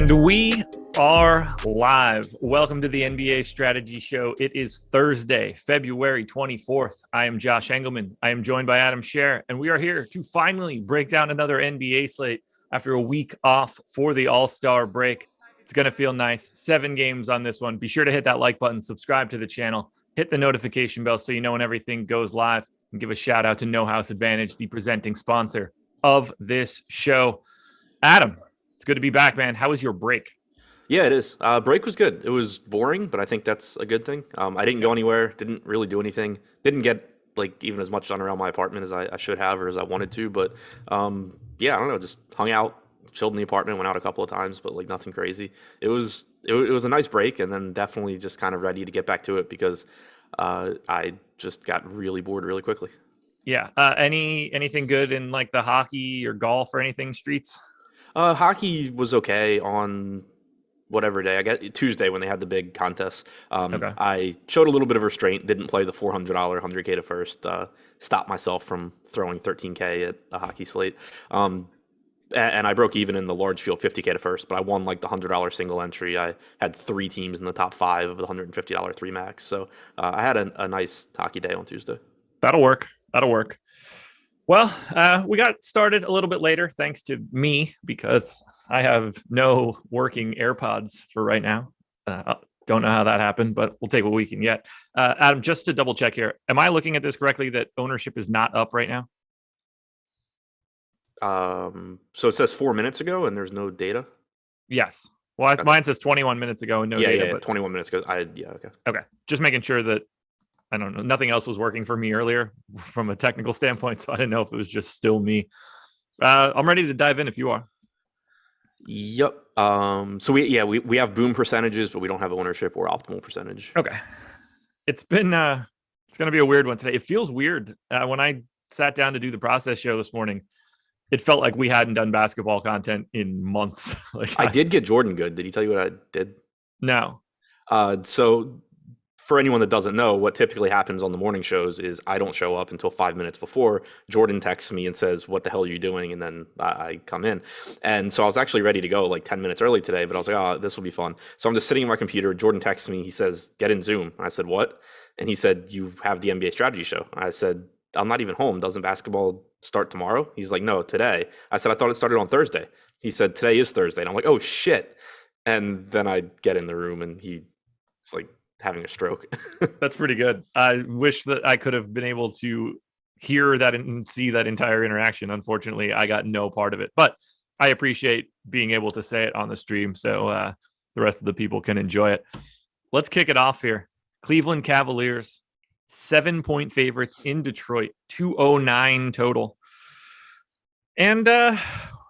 And we are live. Welcome to the NBA Strategy Show. It is Thursday, February 24th. I am Josh Engleman. I am joined by Adam Scherer, and we are here to finally break down another NBA slate after a week off for the All-Star break. It's going to feel nice. 7 games on this one. Be sure to hit that like button, subscribe to the channel, hit the notification bell so you know when everything goes live, and give a shout out to No House Advantage, the presenting sponsor of this show. Adam, it's good to be back, man. How was your break? Yeah, it is. Break was good. It was boring, but I think that's a good thing. I didn't go anywhere, didn't really do anything, didn't get like even as much done around my apartment as I should have or as I wanted to. But yeah, I don't know, just hung out, chilled in the apartment, went out a couple of times, but like nothing crazy. It was a nice break, and then definitely just kind of ready to get back to it because I just got really bored really quickly. Yeah. Anything good in like the hockey or golf or anything streets? Hockey was okay on whatever day. I guess Tuesday when they had the big contest. Okay. I showed a little bit of restraint, didn't play the $400 100K to first, stopped myself from throwing 13K at a hockey slate. And I broke even in the large field 50K to first, but I won like the $100 single entry. I had 3 teams in the top 5 of the $150 3 max. So I had a nice hockey day on Tuesday. That'll work. Well, we got started a little bit later, thanks to me, because I have no working AirPods for right now. Don't know how that happened, but we'll take what we can get. Adam, just to double check here, am I looking at this correctly that ownership is not up right now? So it says 4 minutes ago, and there's no data. Yes. Well, Okay. Mine says 21 minutes ago and no Yeah, data. yeah, But 21 minutes ago. Okay. okay, just making sure that I don't know. Nothing else was working for me earlier from a technical standpoint, so I didn't know if it was just still me. I'm ready to dive in if you are. Yep. So we have boom percentages, but we don't have ownership or optimal percentage. Okay. It's going to be a weird one today. It feels weird. When I sat down to do the process show this morning, it felt like we hadn't done basketball content in months. I did get Jordan good. Did he tell you what I did? No. So for anyone that doesn't know, what typically happens on the morning shows is I don't show up until 5 minutes before. Jordan texts me and says, "What the hell are you doing?" And then I come in. And so I was actually ready to go like 10 minutes early today, but I was like, "Oh, this will be fun." So I'm just sitting at my computer. Jordan texts me. He says, "Get in Zoom." I said, "What?" And he said, "You have the NBA strategy show." I said, "I'm not even home. Doesn't basketball start tomorrow?" He's like, "No, today." I said, "I thought it started on Thursday." He said, "Today is Thursday." And I'm like, "Oh shit." And then I get in the room and he's like having a stroke. That's pretty good. I wish that I could have been able to hear that and see that entire interaction. Unfortunately, I got no part of it, but I appreciate being able to say it on the stream so the rest of the people can enjoy it. Let's kick it off here. Cleveland Cavaliers, 7-point favorites in Detroit, 209 total. And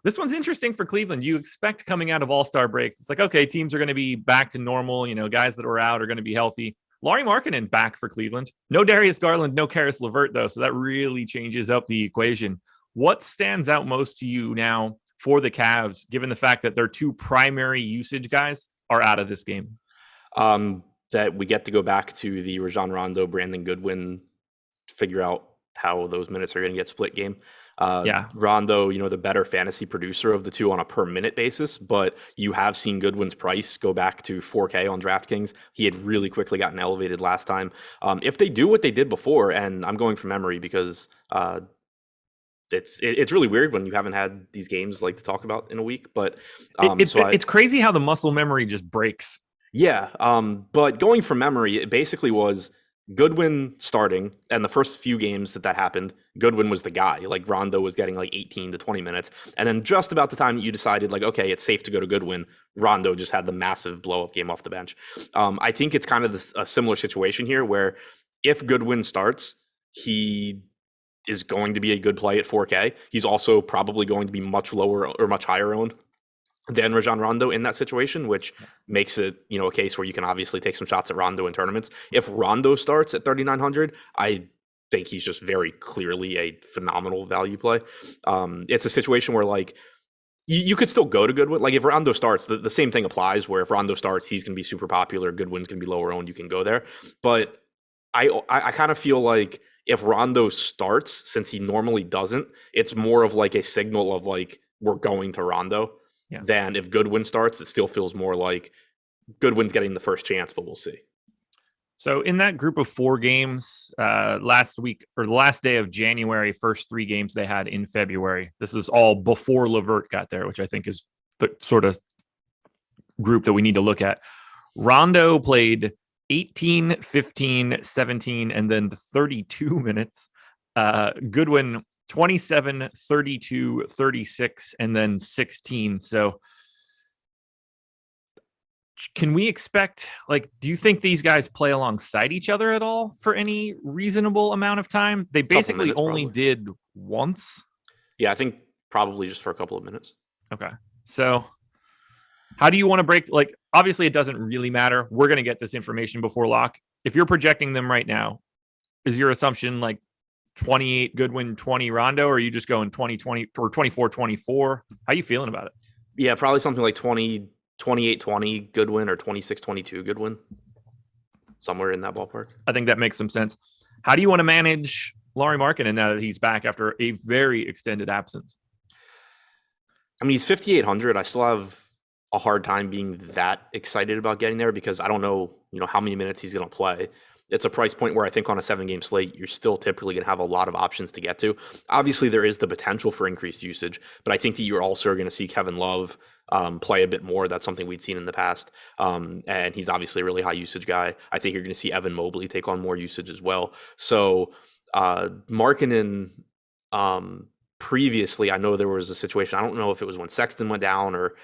this one's interesting for Cleveland. You expect coming out of All-Star breaks, it's like, okay, teams are going to be back to normal. You know, guys that are out are going to be healthy. Lauri Markkanen back for Cleveland. No Darius Garland, no Karis LeVert, though, so that really changes up the equation. What stands out most to you now for the Cavs, given the fact that their 2 primary usage guys are out of this game? That we get to go back to the Rajon Rondo, Brandon Goodwin, figure out how those minutes are going to get split game. Rondo, the better fantasy producer of the 2 on a per minute basis, but you have seen Goodwin's price go back to 4K on DraftKings. He had really quickly gotten elevated last time. If they do what they did before, and I'm going from memory because it's really weird when you haven't had these games like to talk about in a week, but it's crazy how the muscle memory just breaks. Yeah, but going from memory, it basically was Goodwin starting, and the first few games that happened, Goodwin was the guy. Like Rondo was getting like 18 to 20 minutes, and then just about the time that you decided like, okay, it's safe to go to Goodwin, Rondo just had the massive blow-up game off the bench. I think it's kind of a similar situation here where if Goodwin starts, he is going to be a good play at 4K. He's also probably going to be much lower or much higher owned than Rajon Rondo in that situation, which makes it, a case where you can obviously take some shots at Rondo in tournaments. If Rondo starts at 3,900, I think he's just very clearly a phenomenal value play. It's a situation where like you could still go to Goodwin. Like if Rondo starts, the same thing applies where if Rondo starts, he's going to be super popular. Goodwin's going to be lower owned. You can go there. But I kind of feel like if Rondo starts, since he normally doesn't, it's more of like a signal of like, we're going to Rondo. Yeah. than if Goodwin starts. It still feels more like Goodwin's getting the first chance, but we'll see. So in that group of 4 games, last week or the last day of January, first 3 games they had in February. This is all before Levert got there, which I think is the sort of group that we need to look at. Rondo played 18, 15, 17, and then 32 minutes. Goodwin 27, 32, 36, and then 16. So can we expect, like, do you think these guys play alongside each other at all for any reasonable amount of time? They basically minutes, only probably. did once. Yeah, I think probably just for a couple of minutes. Okay. So how do you want to break? Like, obviously, it doesn't really matter. We're going to get this information before lock. If you're projecting them right now, is your assumption like 28 Goodwin, 20 Rondo, or are you just going 20-20 or 24-24? How are you feeling about it? Yeah, probably something like 28-20 Goodwin or 26-22 Goodwin. Somewhere in that ballpark. I think that makes some sense. How do you want to manage Lauri Markkanen now that he's back after a very extended absence? I mean, he's 5,800. I still have a hard time being that excited about getting there because I don't know, how many minutes he's going to play. It's a price point where I think on a 7-game slate, you're still typically going to have a lot of options to get to. Obviously, there is the potential for increased usage, but I think that you're also going to see Kevin Love play a bit more. That's something we'd seen in the past. And he's obviously a really high usage guy. I think you're going to see Evan Mobley take on more usage as well. So Markkanen, previously, I know there was a situation. I don't know if it was when Sexton went down or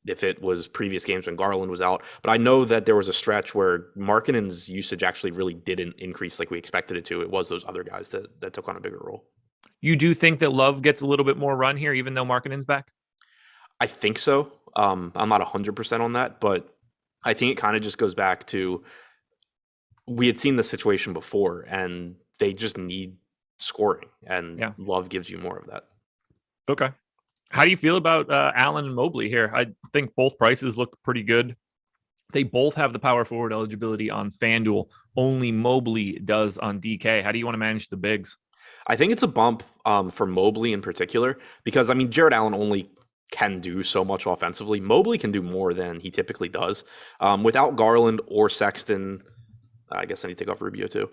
if it was previous games when Garland was out. But I know that there was a stretch where Markkanen's usage actually really didn't increase like we expected it to. It was those other guys that took on a bigger role. You do think that Love gets a little bit more run here, even though Markkanen's back? I think so. I'm not 100% on that, but I think it kind of just goes back to we had seen this situation before, and they just need scoring, and Love gives you more of that. Okay. How do you feel about Allen and Mobley here? I think both prices look pretty good. They both have the power forward eligibility on FanDuel. Only Mobley does on DK. How do you want to manage the bigs? I think it's a bump for Mobley in particular because, I mean, Jared Allen only can do so much offensively. Mobley can do more than he typically does. Without Garland or Sexton, I guess I need to take off Rubio too.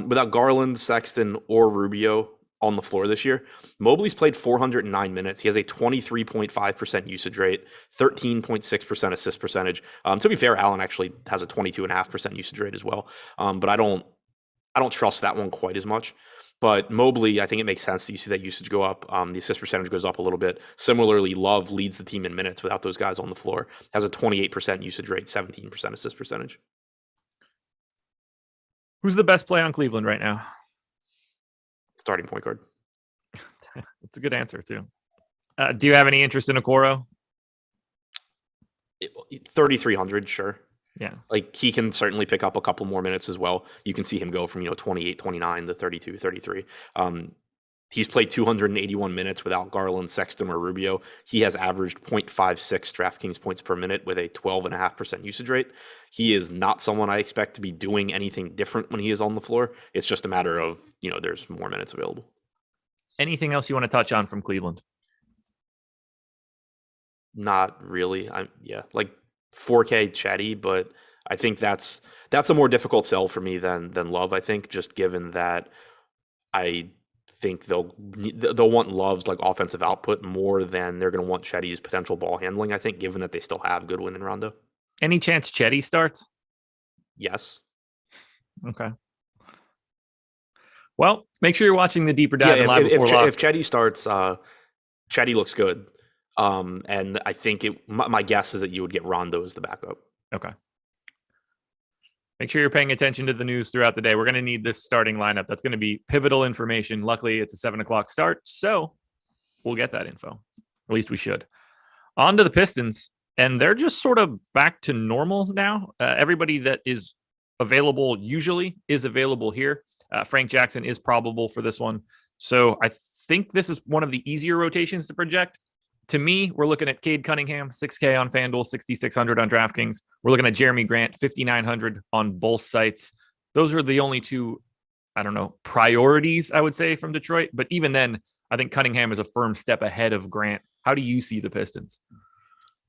Without Garland, Sexton, or Rubio on the floor this year, Mobley's played 409 minutes. He has a 23.5% usage rate, 13.6% assist percentage. To be fair, Allen actually has a 22.5% usage rate as well. But I don't trust that one quite as much. But Mobley, I think it makes sense that you see that usage go up. The assist percentage goes up a little bit. Similarly, Love leads the team in minutes without those guys on the floor. Has a 28% usage rate, 17% assist percentage. Who's the best play on Cleveland right now? Starting point guard. That's a good answer, too. Do you have any interest in Okoro? 3,300, sure. Yeah. Like, he can certainly pick up a couple more minutes as well. You can see him go from, 28, 29 to 32, 33. He's played 281 minutes without Garland, Sexton, or Rubio. He has averaged 0.56 DraftKings points per minute with a 12.5% usage rate. He is not someone I expect to be doing anything different when he is on the floor. It's just a matter of, there's more minutes available. Anything else you want to touch on from Cleveland? Not really. Like 4K Chetty, but I think that's a more difficult sell for me than Love, I think, just given that I think they'll want Love's like offensive output more than they're going to want Chetty's potential ball handling, I think, given that they still have Goodwin and Rondo. Any chance Chetty starts? Yes. Okay. Well, make sure you're watching the deeper dive live before lock. If Chetty starts, Chetty looks good. And I think my guess is that you would get Rondo as the backup. Okay. Make sure you're paying attention to the news throughout the day. We're going to need this starting lineup. That's going to be pivotal information. Luckily, it's a 7:00 start, so we'll get that info. At least we should. On to the Pistons, and they're just sort of back to normal now. Everybody that is available usually is available here. Frank Jackson is probable for this one. So I think this is one of the easier rotations to project. To me, we're looking at Cade Cunningham, 6K on FanDuel, 6,600 on DraftKings. We're looking at Jeremy Grant, 5,900 on both sites. Those are the only two, priorities, I would say, from Detroit. But even then, I think Cunningham is a firm step ahead of Grant. How do you see the Pistons?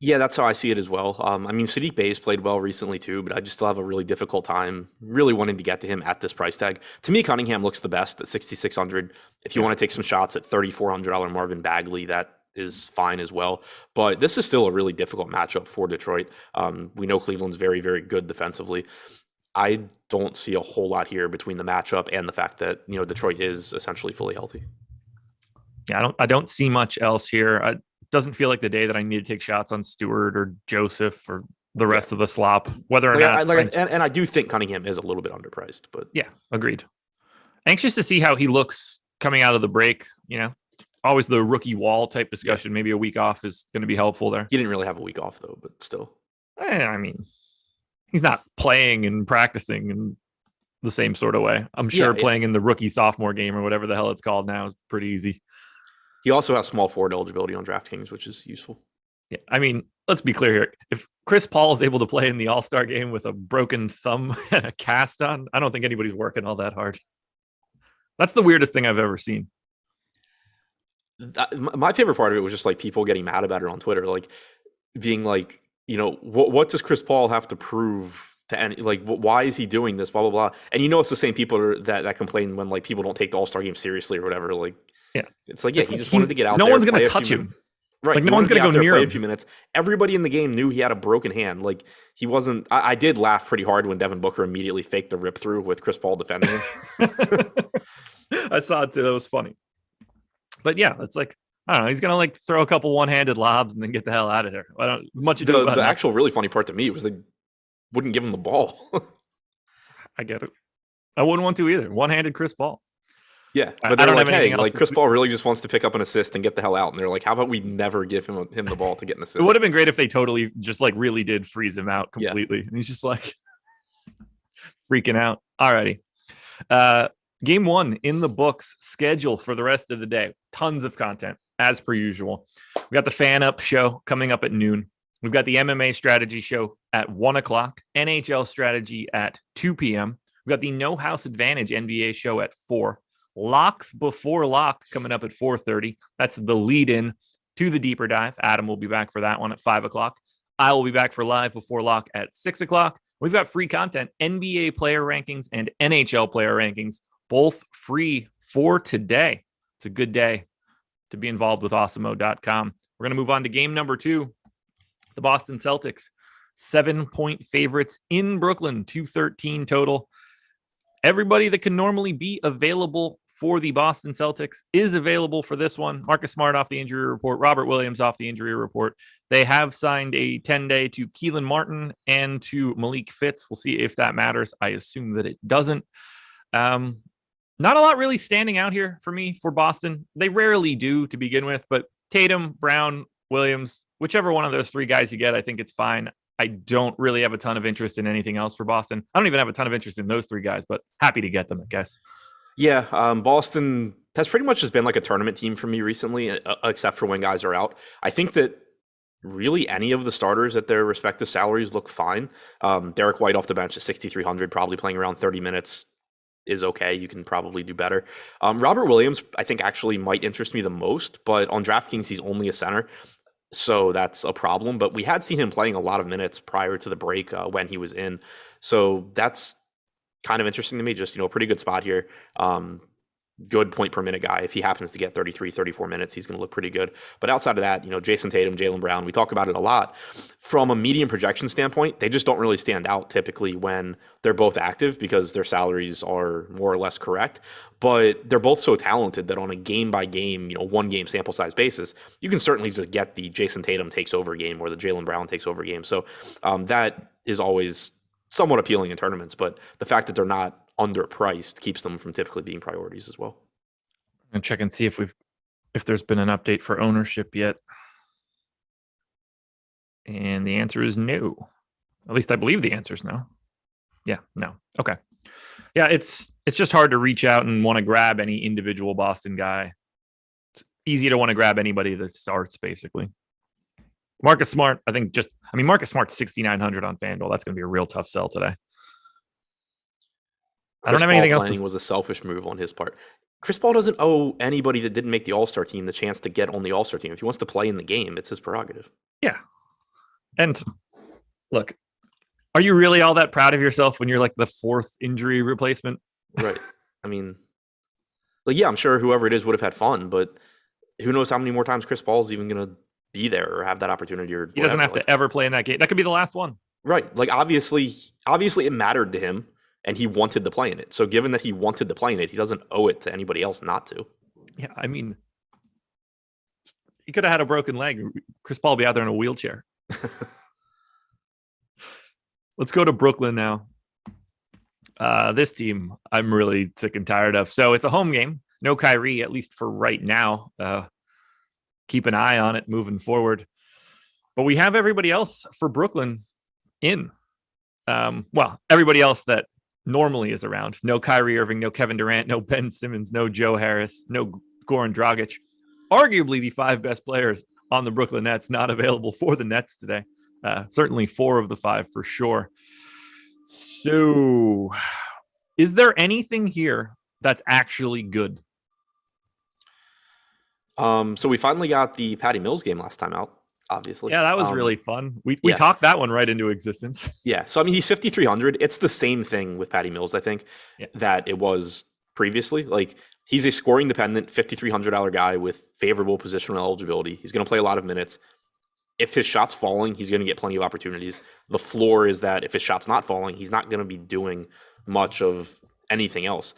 Yeah, that's how I see it as well. I mean, Sadiq Bey's played well recently too, but I just still have a really difficult time really wanting to get to him at this price tag. To me, Cunningham looks the best at 6,600. If you Yeah. want to take some shots at $3,400 Marvin Bagley, that is fine as well. But this is still a really difficult matchup for Detroit. We know Cleveland's very, very good defensively. I don't see a whole lot here between the matchup and the fact that Detroit is essentially fully healthy. Yeah, I don't see much else here. It doesn't feel like the day that I need to take shots on Stewart or Joseph or the Yeah, rest of the slop, whether or like not and I do think Cunningham is a little bit underpriced, but yeah, agreed. Anxious to see how he looks coming out of the break. Always the rookie wall type discussion. yeah, Maybe a week off is going to be helpful there. he didn't really have a week off though, but still. I mean, he's not playing and practicing in the same sort of way. I'm sure Yeah, playing in the rookie sophomore game or whatever the hell it's called now is pretty easy. he also has small forward eligibility on DraftKings, which is useful. Yeah, I mean, let's be clear here. If Chris Paul is able to play in the All-Star game with a broken thumb and a cast on, I don't think anybody's working all that hard. That's the weirdest thing I've ever seen. My favorite part of it was just like people getting mad about it on Twitter, like being like, what does Chris Paul have to prove to any, like, why is he doing this? Blah blah blah. And it's the same people that complain when like people don't take the All Star game seriously or whatever. Like, Yeah, it's like, yeah, he just wanted to get out. No there, one's going play to a few touch him. minutes. Right. Like, He no one's wanted going to get go out there, near play him. a few minutes. Everybody in the game knew he had a broken hand. Like, he wasn't. I did laugh pretty hard when Devin Booker immediately faked the rip through with Chris Paul defending him. I saw it too. That was funny. But yeah, it's like, I don't know. He's going to like throw a couple one-handed lobs and then get the hell out of there. I don't much ado about The that. actual really funny part to me was they wouldn't give him the ball. I get it. I wouldn't want to either. One-handed Chris Paul. Yeah, I but they're don't like, have anything hey, else like to- Chris Paul really just wants to pick up an assist and get the hell out. And they're like, how about we never give him the ball to get an It assist? would have been great if they totally just like really did freeze him out Yeah. completely. And he's just like freaking out. Alrighty. Game one in the books, schedule for the rest of the day. Tons of content as per usual. We got the Fan Up show coming up at noon. We've got the MMA strategy show at 1:00, NHL strategy at 2 p.m. We've got the No House Advantage NBA show at 4. Locks before lock coming up at 4:30. That's the lead in to the deeper dive. Adam will be back for that one at 5:00. I will be back for live before lock at 6:00. We've got free content, NBA player rankings and NHL player rankings, both free for today. It's a good day to be involved with Awesemo.com. We're going to move on to game number 2. The Boston Celtics, 7-point favorites in Brooklyn, 213 total. Everybody that can normally be available for the Boston Celtics is available for this one. Marcus Smart off the injury report, Robert Williams off the injury report. They have signed a 10-day to Keelan Martin and to Malik Fitz. We'll see if that matters. I assume that it doesn't. Not a lot really standing out here for me for Boston. They rarely do to begin with, but Tatum, Brown, Williams, whichever one of those three guys you get, I think it's fine. I don't really have a ton of interest in anything else for Boston. I don't even have a ton of interest in those three guys, but happy to get them, I guess. Yeah, Boston has pretty much just been like a tournament team for me recently, except for when guys are out. I think that really any of the starters at their respective salaries look fine. Derek White off the bench at 6,300, probably playing around 30 minutes is okay. You can probably do better. Robert Williams, I think actually might interest me the most, but on DraftKings, he's only a center. So that's a problem. But we had seen him playing a lot of minutes prior to the break when he was in. So that's kind of interesting to me. Just, a pretty good spot here. Good point per minute guy. If he happens to get 33, 34 minutes, he's going to look pretty good. But outside of that, Jason Tatum, Jaylen Brown, we talk about it a lot. From a median projection standpoint, they just don't really stand out typically when they're both active because their salaries are more or less correct. But they're both so talented that on a game by game, one game sample size basis, you can certainly just get the Jason Tatum takes over game or the Jaylen Brown takes over game. So that is always somewhat appealing in tournaments. But the fact that they're not underpriced keeps them from typically being priorities as well. And check and see if there's been an update for ownership yet. And the answer is no. At least I believe the answer is no. Yeah, no. Okay. Yeah, it's just hard to reach out and want to grab any individual Boston guy. It's easy to want to grab anybody that starts, basically. Marcus Smart, Marcus Smart's 6,900 on FanDuel. That's going to be a real tough sell today. I don't have anything else. Was a selfish move on his part. Chris Paul doesn't owe anybody that didn't make the All-Star team the chance to get on the All-Star team. If he wants to play in the game, it's his prerogative. Yeah. And look, are you really all that proud of yourself when you're like the fourth injury replacement? Right. I mean, like, yeah, I'm sure whoever it is would have had fun, but who knows how many more times Chris Paul's even going to be there or have that opportunity or He doesn't whatever. have to ever play in that game. That could be the last one. Right. Like, obviously it mattered to him and he wanted to play in it. So given that he wanted to play in it, he doesn't owe it to anybody else not to. Yeah, I mean, he could have had a broken leg. Chris Paul would be out there in a wheelchair. Let's go to Brooklyn now. This team, I'm really sick and tired of. So it's a home game. No Kyrie, at least for right now. Keep an eye on it moving forward. But we have everybody else for Brooklyn in. Well, everybody else that normally is around. No Kyrie Irving, no Kevin Durant, no Ben Simmons, no Joe Harris, no Goran Dragic. Arguably the 5 best players on the Brooklyn Nets not available for the Nets today. Certainly 4 of the 5 for sure. So is there anything here that's actually good? So we finally got the Patty Mills game last time out, obviously. Yeah, that was really fun. We talked that one right into existence. Yeah. So, I mean, he's 5,300. It's the same thing with Patty Mills, I think, that it was previously. Like, he's a scoring dependent $5,300 guy with favorable positional eligibility. He's going to play a lot of minutes. If his shot's falling, he's going to get plenty of opportunities. The floor is that if his shot's not falling, he's not going to be doing much of anything else.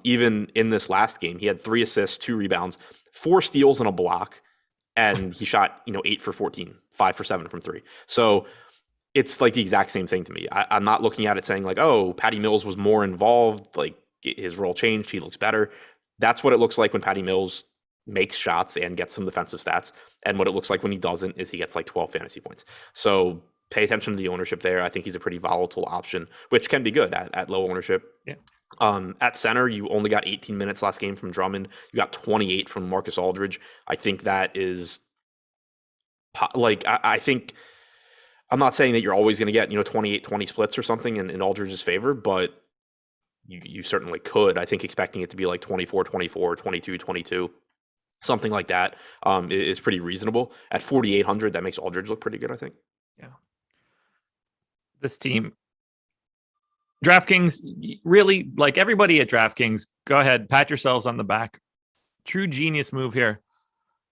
Even in this last game, he had 3 assists, 2 rebounds, 4 steals and a block, and he shot 8 for 14, 5 for 7 from 3. So it's like the exact same thing to me. I'm not looking at it saying like, oh, Patty Mills was more involved, like his role changed, he looks better. That's what it looks like when Patty Mills makes shots and gets some defensive stats. And what it looks like when he doesn't is he gets like 12 fantasy points. So pay attention to the ownership there. I think he's a pretty volatile option, which can be good at low ownership. Yeah. At center, you only got 18 minutes last game from Drummond. You got 28 from Marcus Aldridge. I think that is like, I think I'm not saying that you're always going to get 28-20 splits or something in Aldridge's favor, but you certainly could. I think expecting it to be like 24-24, 22-22. Something like that is pretty reasonable. At 4,800, that makes Aldridge look pretty good, I think. Yeah. This team, DraftKings, really, like everybody at DraftKings, go ahead, pat yourselves on the back. True genius move here.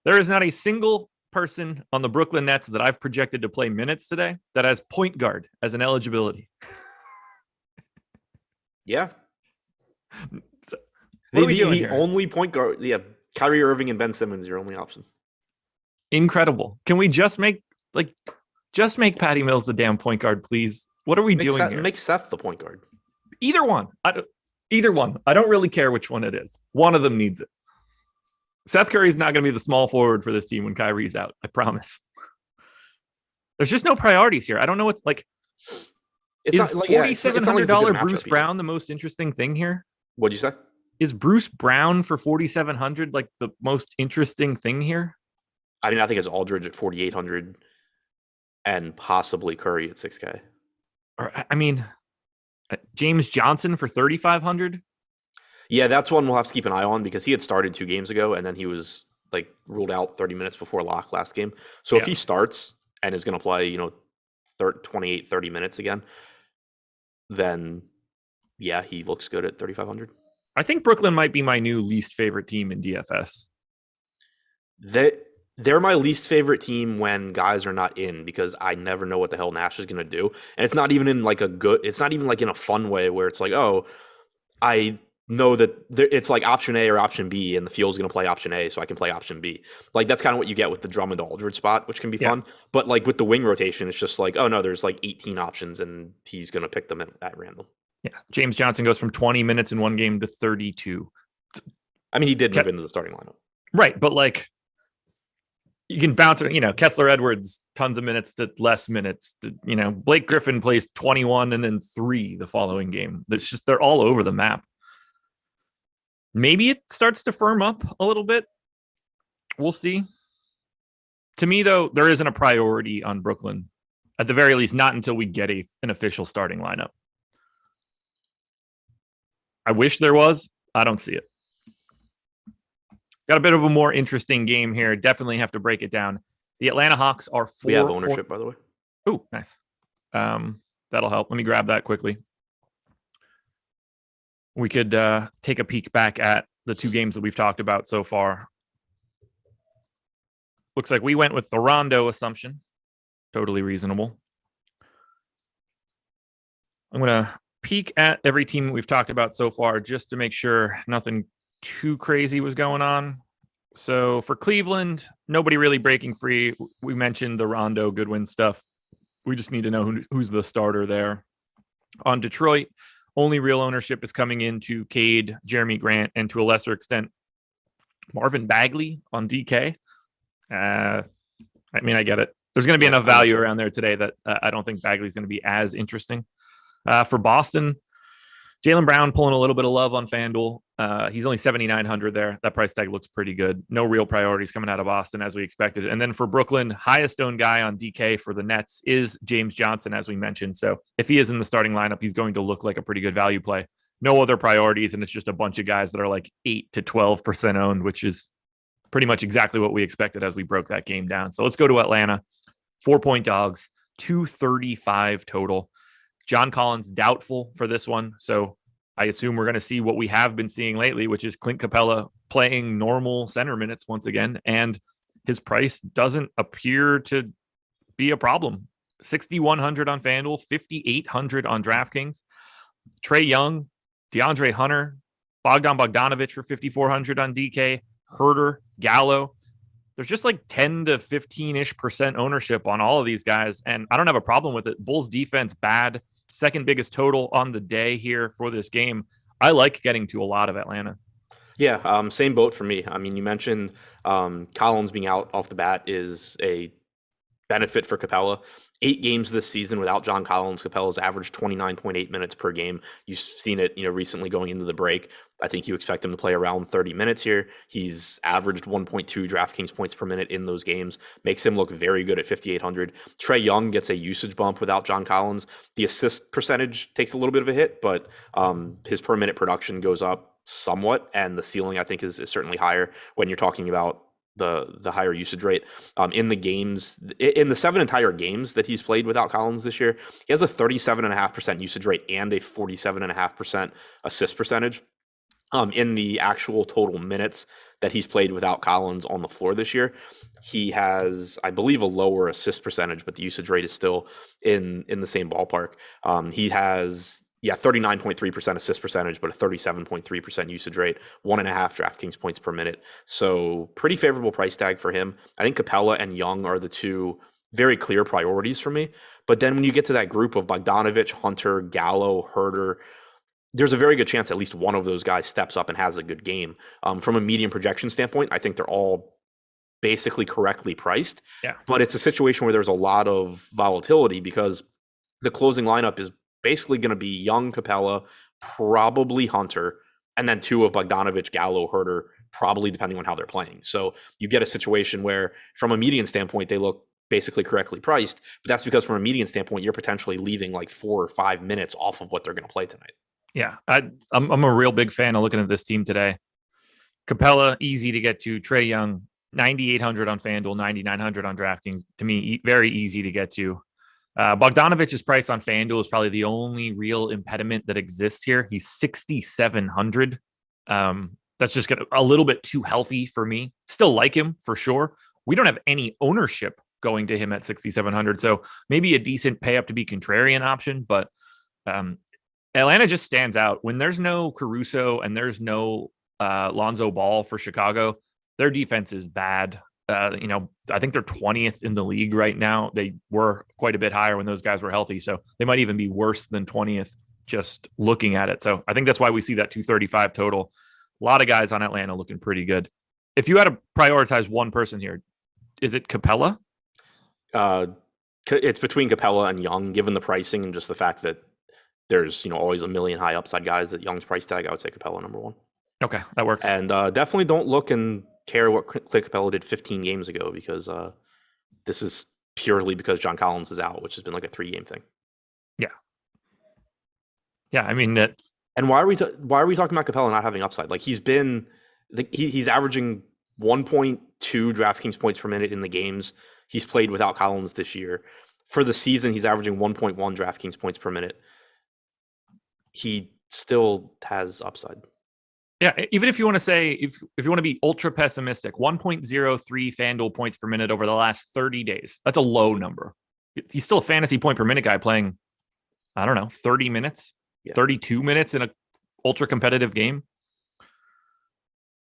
There is not a single person on the Brooklyn Nets that I've projected to play minutes today that has point guard as an eligibility. Yeah. So, what are we doing the here? only point guard, Kyrie Irving and Ben Simmons are your only options. Incredible. Can we just make Patty Mills the damn point guard, please? What are we doing here? Make Seth the point guard. Either one. Either one. I don't really care which one it is. One of them needs it. Seth Curry's not going to be the small forward for this team when Kyrie's out. I promise. There's just no priorities here. I don't know what's like. Is $4,700 Bruce Brown the most interesting thing here? What'd you say? Is Bruce Brown for 4,700 like the most interesting thing here? I mean, I think it's Aldridge at 4,800 and possibly Curry at 6K. Or I mean, James Johnson for 3,500. Yeah, that's one we'll have to keep an eye on because he had started 2 games ago and then he was like ruled out 30 minutes before lock last game. So if he starts and is going to play, 28, 30 minutes again, then yeah, he looks good at 3,500. I think Brooklyn might be my new least favorite team in DFS. They're my least favorite team when guys are not in because I never know what the hell Nash is going to do. And it's not even in like it's not even like in a fun way where it's like, oh, I know that it's like option A or option B and the field's going to play option A so I can play option B. Like that's kind of what you get with the Drummond Aldridge spot, which can be fun. But like with the wing rotation, it's just like, oh no, there's like 18 options and he's going to pick them at random. Yeah. James Johnson goes from 20 minutes in one game to 32. I mean, he did move into the starting lineup. Right. But like, you can bounce, Kessler Edwards, tons of minutes to less minutes. Blake Griffin plays 21 and then 3 the following game. It's just, they're all over the map. Maybe it starts to firm up a little bit. We'll see. To me, though, there isn't a priority on Brooklyn. At the very least, not until we get an official starting lineup. I wish there was. I don't see it. Got a bit of a more interesting game here. Definitely have to break it down. The Atlanta Hawks are 4. We have ownership, by the way. Oh, nice. That'll help. Let me grab that quickly. We could take a peek back at the two games that we've talked about so far. Looks like we went with the Rondo assumption. Totally reasonable. I'm going to peek at every team we've talked about so far just to make sure nothing too crazy was going on. So for Cleveland, nobody really breaking free. We mentioned the Rondo Goodwin stuff. We just need to know who's the starter there. On Detroit, only real ownership is coming into Cade, Jeremy Grant, and to a lesser extent, Marvin Bagley on DK. I get it. There's going to be enough value around there today that I don't think Bagley's going to be as interesting. For Boston, Jaylen Brown pulling a little bit of love on FanDuel. He's only 7,900 there. That price tag looks pretty good. No real priorities coming out of Boston as we expected. And then for Brooklyn, highest owned guy on DK for the Nets is James Johnson, as we mentioned. So if he is in the starting lineup, he's going to look like a pretty good value play. No other priorities, and it's just a bunch of guys that are like 8 to 12% owned, which is pretty much exactly what we expected as we broke that game down. So let's go to Atlanta. 4-point dogs, 235 total. John Collins doubtful for this one. So I assume we're going to see what we have been seeing lately, which is Clint Capella playing normal center minutes once again. And his price doesn't appear to be a problem. 6,100 on FanDuel, 5,800 on DraftKings. Trae Young, DeAndre Hunter, Bogdan Bogdanovic for 5,400 on DK, Herter, Gallo. There's just like 10 to 15-ish% ownership on all of these guys. And I don't have a problem with it. Bulls defense, bad. Second biggest total on the day here for this game. I like getting to a lot of Atlanta. Yeah, same boat for me. I mean, you mentioned Collins being out off the bat is a benefit for Capella. 8 games this season without John Collins. Capella's averaged 29.8 minutes per game. You've seen it, recently going into the break. I think you expect him to play around 30 minutes here. He's averaged 1.2 DraftKings points per minute in those games. Makes him look very good at 5,800. Trae Young gets a usage bump without John Collins. The assist percentage takes a little bit of a hit, but his per minute production goes up somewhat, and the ceiling I think is certainly higher when you're talking about the higher usage rate. In the 7 entire games that he's played without Collins this year, he has a 37.5% usage rate and a 47.5% assist percentage. In the actual total minutes that he's played without Collins on the floor this year, he has, I believe, a lower assist percentage, but the usage rate is still in the same ballpark. He has 39.3% assist percentage, but a 37.3% usage rate, 1.5 DraftKings points per minute. So pretty favorable price tag for him. I think Capella and Young are the two very clear priorities for me. But then when you get to that group of Bogdanovic, Hunter, Gallo, Herter, there's a very good chance at least one of those guys steps up and has a good game. From a median projection standpoint, I think they're all basically correctly priced. Yeah. But it's a situation where there's a lot of volatility because the closing lineup is basically going to be Young, Capella, probably Hunter, and then 2 of Bogdanovic, Gallo, Herter, probably depending on how they're playing. So you get a situation where from a median standpoint, they look basically correctly priced, but that's because from a median standpoint, you're potentially leaving like 4 or 5 minutes off of what they're going to play tonight. Yeah, I'm a real big fan of looking at this team today. Capella, easy to get to. Trae Young, 9,800 on FanDuel, 9,900 on DraftKings. To me, very easy to get to. Bogdanovic's price on FanDuel is probably the only real impediment that exists here. He's 6,700. That's just a little bit too healthy for me. Still like him for sure. We don't have any ownership going to him at 6,700. So maybe a decent pay up to be contrarian option, but Atlanta just stands out. When there's no Caruso and there's no Lonzo Ball for Chicago, their defense is bad. I think they're 20th in the league right now. They were quite a bit higher when those guys were healthy. So they might even be worse than 20th just looking at it. So I think that's why we see that 235 total. A lot of guys on Atlanta looking pretty good. If you had to prioritize one person here, is it Capella? It's between Capella and Young, given the pricing and just the fact that there's always a million high upside guys at Young's price tag. I would say Capella number 1. Okay, that works. And definitely don't look and care what Clint Capella did 15 games ago because this is purely because John Collins is out, which has been like a 3-game thing. Yeah. I mean that. And why are we talking about Capella not having upside? Like he's averaging 1.2 DraftKings points per minute in the games he's played without Collins this year. For the season, he's averaging 1.1 DraftKings points per minute. He still has upside. Yeah, even if you want to say, if you want to be ultra pessimistic, 1.03 FanDuel points per minute over the last 30 days. That's a low number. He's still a fantasy point per minute guy playing, I don't know, 30 minutes, 32 minutes in a ultra competitive game.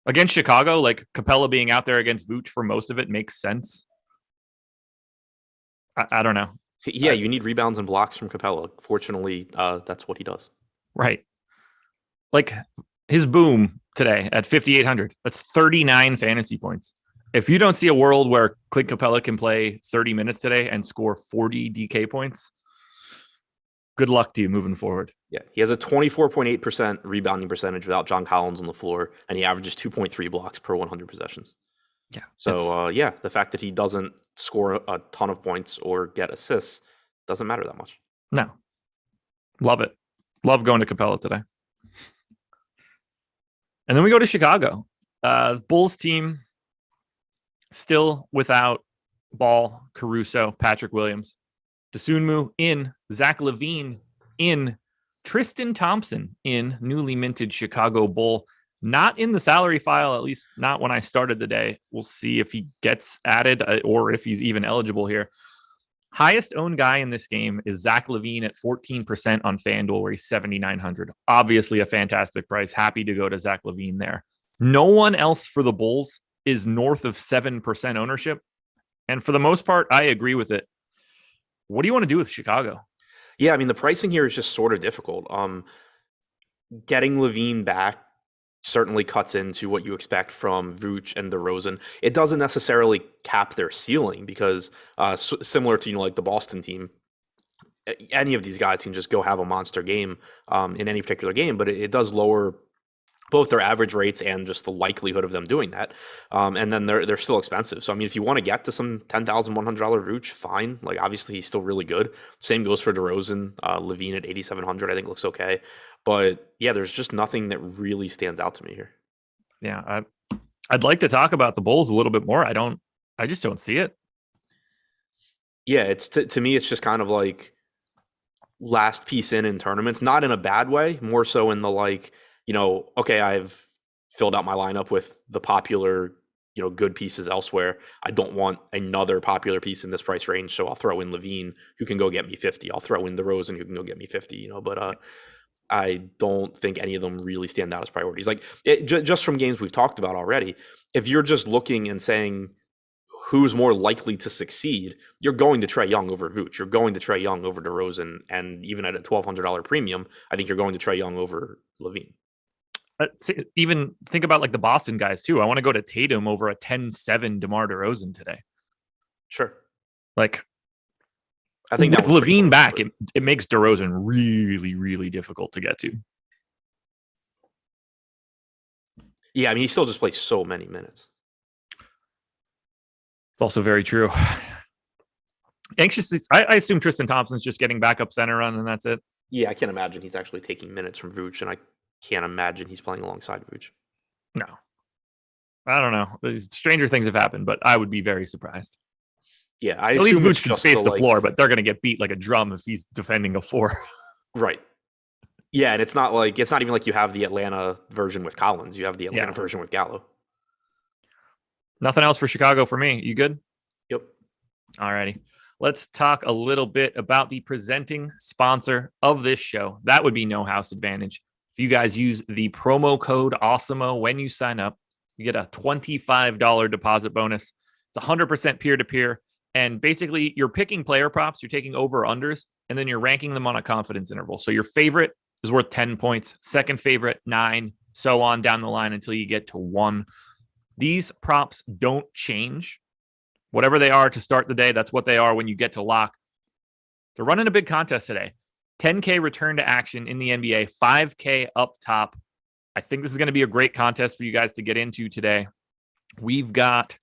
Against Chicago, like Capella being out there against Vooch for most of it makes sense. I don't know. Yeah, you need rebounds and blocks from Capella. Fortunately, that's what he does. Right. Like his boom today at 5,800. That's 39 fantasy points. If you don't see a world where Clint Capella can play 30 minutes today and score 40 DK points, good luck to you moving forward. Yeah, he has a 24.8% rebounding percentage without John Collins on the floor, and he averages 2.3 blocks per 100 possessions. Yeah. So, the fact that he doesn't score a ton of points or get assists doesn't matter that much. No. Love it. Love going to Capella today. And then we go to Chicago. Bulls team still without Ball, Caruso, Patrick Williams, Dosunmu in, Zach LaVine in, Tristan Thompson in, newly minted Chicago Bull. Not in the salary file, at least not when I started the day. We'll see if he gets added or if he's even eligible here. Highest owned guy in this game is Zach LaVine at 14% on FanDuel, where he's 7,900. Obviously a fantastic price. Happy to go to Zach LaVine there. No one else for the Bulls is north of 7% ownership. And for the most part, I agree with it. What do you want to do with Chicago? Yeah, I mean, the pricing here is just sort of difficult. Getting LaVine back certainly cuts into what you expect from Vooch and DeRozan. It doesn't necessarily cap their ceiling because similar to, like the Boston team, any of these guys can just go have a monster game in any particular game, but it does lower both their average rates and just the likelihood of them doing that. And then they're still expensive. So, I mean, if you want to get to some $10,100 Vooch, fine. Like, obviously, he's still really good. Same goes for DeRozan. LaVine at 8,700, I think, looks okay. But, yeah, there's just nothing that really stands out to me here. Yeah, I'd like to talk about the Bulls a little bit more. I just don't see it. Yeah, it's to me, it's just kind of like last piece in tournaments. Not in a bad way, more so in the like, okay, I've filled out my lineup with the popular, good pieces elsewhere. I don't want another popular piece in this price range, so I'll throw in LaVine, who can go get me 50. I'll throw in DeRozan, who can go get me 50, but I don't think any of them really stand out as priorities. Like, just from games we've talked about already, if you're just looking and saying who's more likely to succeed, you're going to Trae Young over Vooch. You're going to Trae Young over DeRozan, and even at a $1,200 premium, I think you're going to Trae Young over LaVine. Even think about like the Boston guys too. I want to go to Tatum over a 10-7 DeMar DeRozan today. Sure. Like, I think with LaVine back, it makes DeRozan really, really difficult to get to. Yeah, I mean, he still just plays so many minutes. It's also very true. Anxiously, I assume Tristan Thompson's just getting backup center run, and that's it. Yeah, I can't imagine he's actually taking minutes from Vooch, and I can't imagine he's playing alongside Vooch. No. I don't know. Stranger things have happened, but I would be very surprised. Yeah, at least Vooch can space the floor, but they're going to get beat like a drum if he's defending a 4. Right. Yeah, and it's not even like you have the Atlanta version with Collins. You have the Atlanta version with Gallo. Nothing else for Chicago for me. You good? Yep. All righty. Let's talk a little bit about the presenting sponsor of this show. That would be No House Advantage. If you guys use the promo code Awesemo when you sign up, you get a $25 deposit bonus. It's 100% peer-to-peer. And basically, you're picking player props, you're taking over-unders, and then you're ranking them on a confidence interval. So your favorite is worth 10 points, second favorite, 9, so on down the line until you get to 1. These props don't change. Whatever they are to start the day, that's what they are when you get to lock. They're running a big contest today. 10K return to action in the NBA, 5K up top. I think this is going to be a great contest for you guys to get into today. We've got...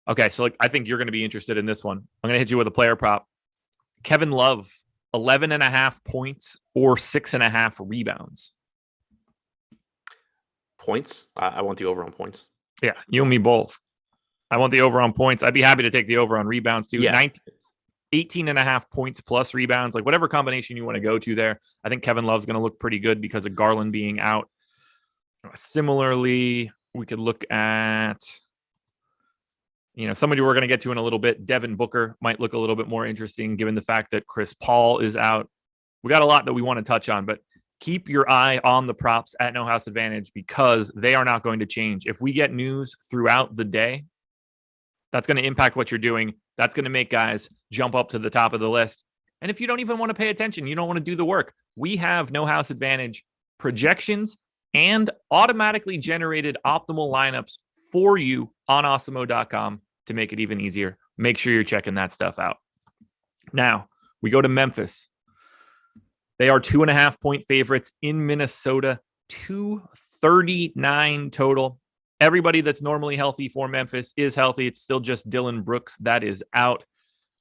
Okay, so I think you're going to be interested in this one. I'm going to hit you with a player prop. Kevin Love, 11.5 points or 6.5 rebounds. Points? I want the over on points. Yeah, you and me both. I want the over on points. I'd be happy to take the over on rebounds too. Yeah. 18.5 points plus rebounds, like whatever combination you want to go to there. I think Kevin Love's going to look pretty good because of Garland being out. Similarly, we could look at, somebody we're going to get to in a little bit. Devin Booker might look a little bit more interesting given the fact that Chris Paul is out. We got a lot that we want to touch on, but keep your eye on the props at No House Advantage because they are not going to change. If we get news throughout the day, that's going to impact what you're doing. That's going to make guys jump up to the top of the list. And if you don't even want to pay attention, you don't want to do the work, we have No House Advantage projections and automatically generated optimal lineups for you on Awesemo.com to make it even easier. Make sure you're checking that stuff out. Now, we go to Memphis. They are 2.5-point favorites in Minnesota, 239 total. Everybody that's normally healthy for Memphis is healthy. It's still just Dylan Brooks that is out.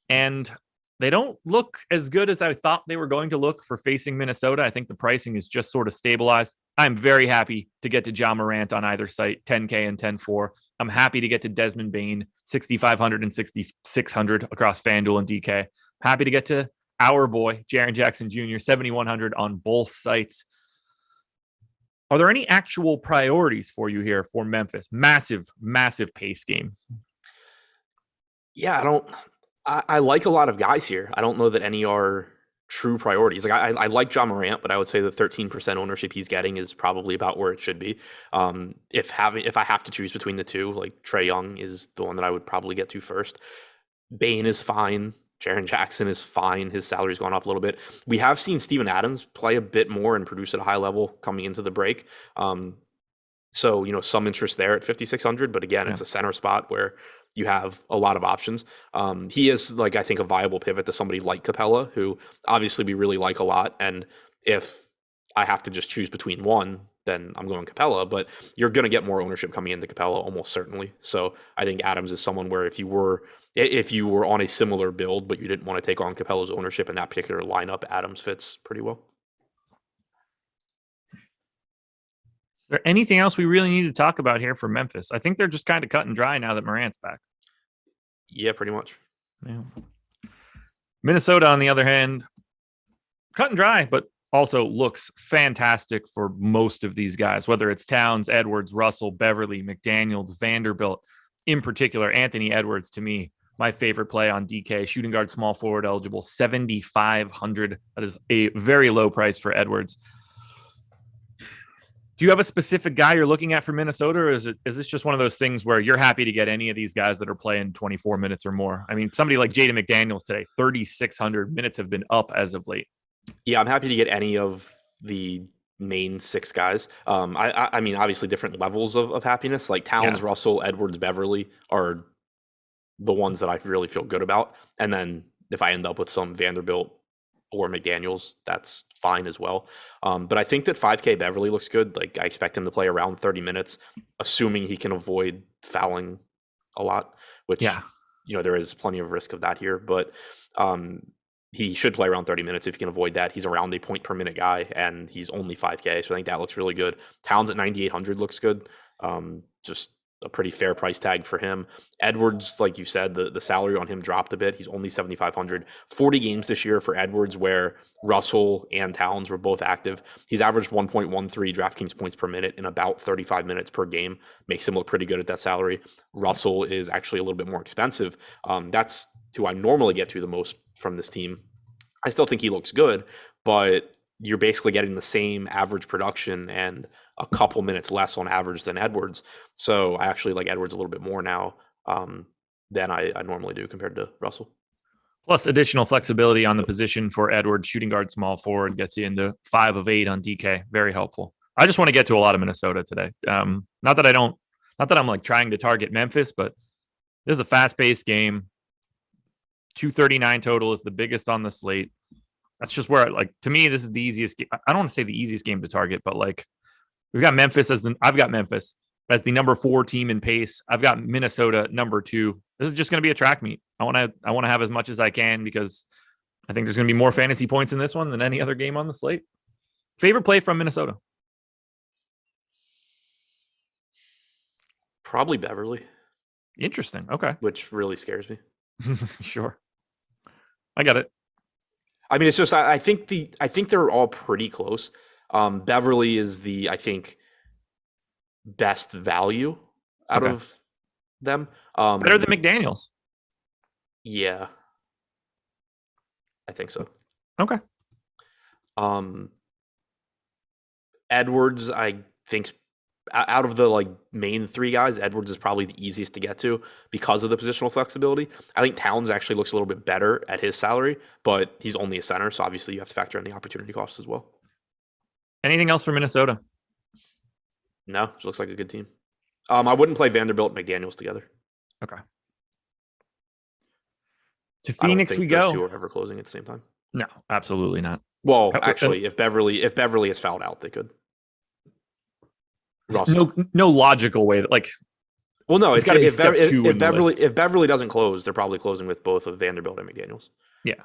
And they don't look as good as I thought they were going to look for facing Minnesota. I think the pricing is just sort of stabilized. I'm very happy to get to Ja Morant on either site, 10K and 10-4. I'm happy to get to Desmond Bane, 6,500 and 6,600 across FanDuel and DK. Happy to get to our boy, Jaren Jackson Jr., 7,100 on both sites. Are there any actual priorities for you here for Memphis? Massive, massive pace game. Yeah, I like a lot of guys here. I don't know that any are true priorities. Like I like Ja Morant, but I would say the 13% ownership he's getting is probably about where it should be. If I have to choose between the two, like Trae Young is the one that I would probably get to first. Bane is fine. Jaren Jackson is fine. His salary's gone up a little bit. We have seen Steven Adams play a bit more and produce at a high level coming into the break. So, some interest there at 5,600, but again, it's a center spot where you have a lot of options. He is I think a viable pivot to somebody like Capella, who obviously we really like a lot. And if I have to just choose between one, then I'm going Capella, but you're going to get more ownership coming into Capella almost certainly. So I think Adams is someone where if you were on a similar build, but you didn't want to take on Capella's ownership in that particular lineup, Adams fits pretty well. Is there anything else we really need to talk about here for Memphis? I think they're just kind of cut and dry now that Morant's back. Yeah, pretty much. Yeah. Minnesota, on the other hand, cut and dry, but also looks fantastic for most of these guys, whether it's Towns, Edwards, Russell, Beverly, McDaniels, Vanderbilt. In particular, Anthony Edwards, to me, my favorite play on DK, shooting guard, small forward eligible, 7,500. That is a very low price for Edwards. Do you have a specific guy you're looking at for Minnesota, or is this just one of those things where you're happy to get any of these guys that are playing 24 minutes or more? I mean, somebody like Jaden McDaniels today, 3,600 minutes have been up as of late. Yeah, I'm happy to get any of the main six guys. I mean, obviously different levels of happiness. Like Towns, Russell, Edwards, Beverly are the ones that I really feel good about. And then if I end up with some Vanderbilt or McDaniels, that's fine as well. But I think that 5K Beverly looks good. Like I expect him to play around 30 minutes, assuming he can avoid fouling a lot, which, there is plenty of risk of that here. But he should play around 30 minutes if he can avoid that. He's around a point per minute guy, and he's only 5K. So I think that looks really good. Towns at 9,800 looks good. Just a pretty fair price tag for him. Edwards, like you said, the salary on him dropped a bit. He's only 7,500. 40 games this year for Edwards where Russell and Towns were both active. He's averaged 1.13 DraftKings points per minute in about 35 minutes per game. Makes him look pretty good at that salary. Russell is actually a little bit more expensive. That's who I normally get to the most from this team. I still think he looks good, but you're basically getting the same average production and a couple minutes less on average than Edwards. So I actually like Edwards a little bit more now than I normally do compared to Russell. Plus additional flexibility on the position for Edwards, shooting guard, small forward, gets you into 5 of 8 on DK. Very helpful. I just want to get to a lot of Minnesota today. Not that I'm like trying to target Memphis, but this is a fast-paced game. 239 total is the biggest on the slate. That's just where, to me, this is the easiest game. I don't want to say the easiest game to target, but we've got Memphis I've got Memphis as the number 4 team in pace. I've got Minnesota number 2. This is just going to be a track meet. I want to have as much as I can because I think there's going to be more fantasy points in this one than any other game on the slate. Favorite play from Minnesota? Probably Beverly. Interesting. Okay. Which really scares me. Sure. I got it. I mean, it's just I think they're all pretty close. Beverly is the, I think, best value out Okay. of them. Better than McDaniels. Yeah, I think so. Okay. Edwards, I think, out of the like main three guys, Edwards is probably the easiest to get to because of the positional flexibility. I think Towns actually looks a little bit better at his salary, but he's only a center, so obviously you have to factor in the opportunity costs as well. Anything else for Minnesota? No, it looks like a good team. I wouldn't play Vanderbilt and McDaniels together. Okay. To I don't Phoenix think we those go. two are ever closing at the same time. No, absolutely not. Well, actually, if Beverly is fouled out, they could. Russ. No logical way that like. Well, no, it's got to be step two. If Beverly doesn't close, they're probably closing with both of Vanderbilt and McDaniels. Yeah.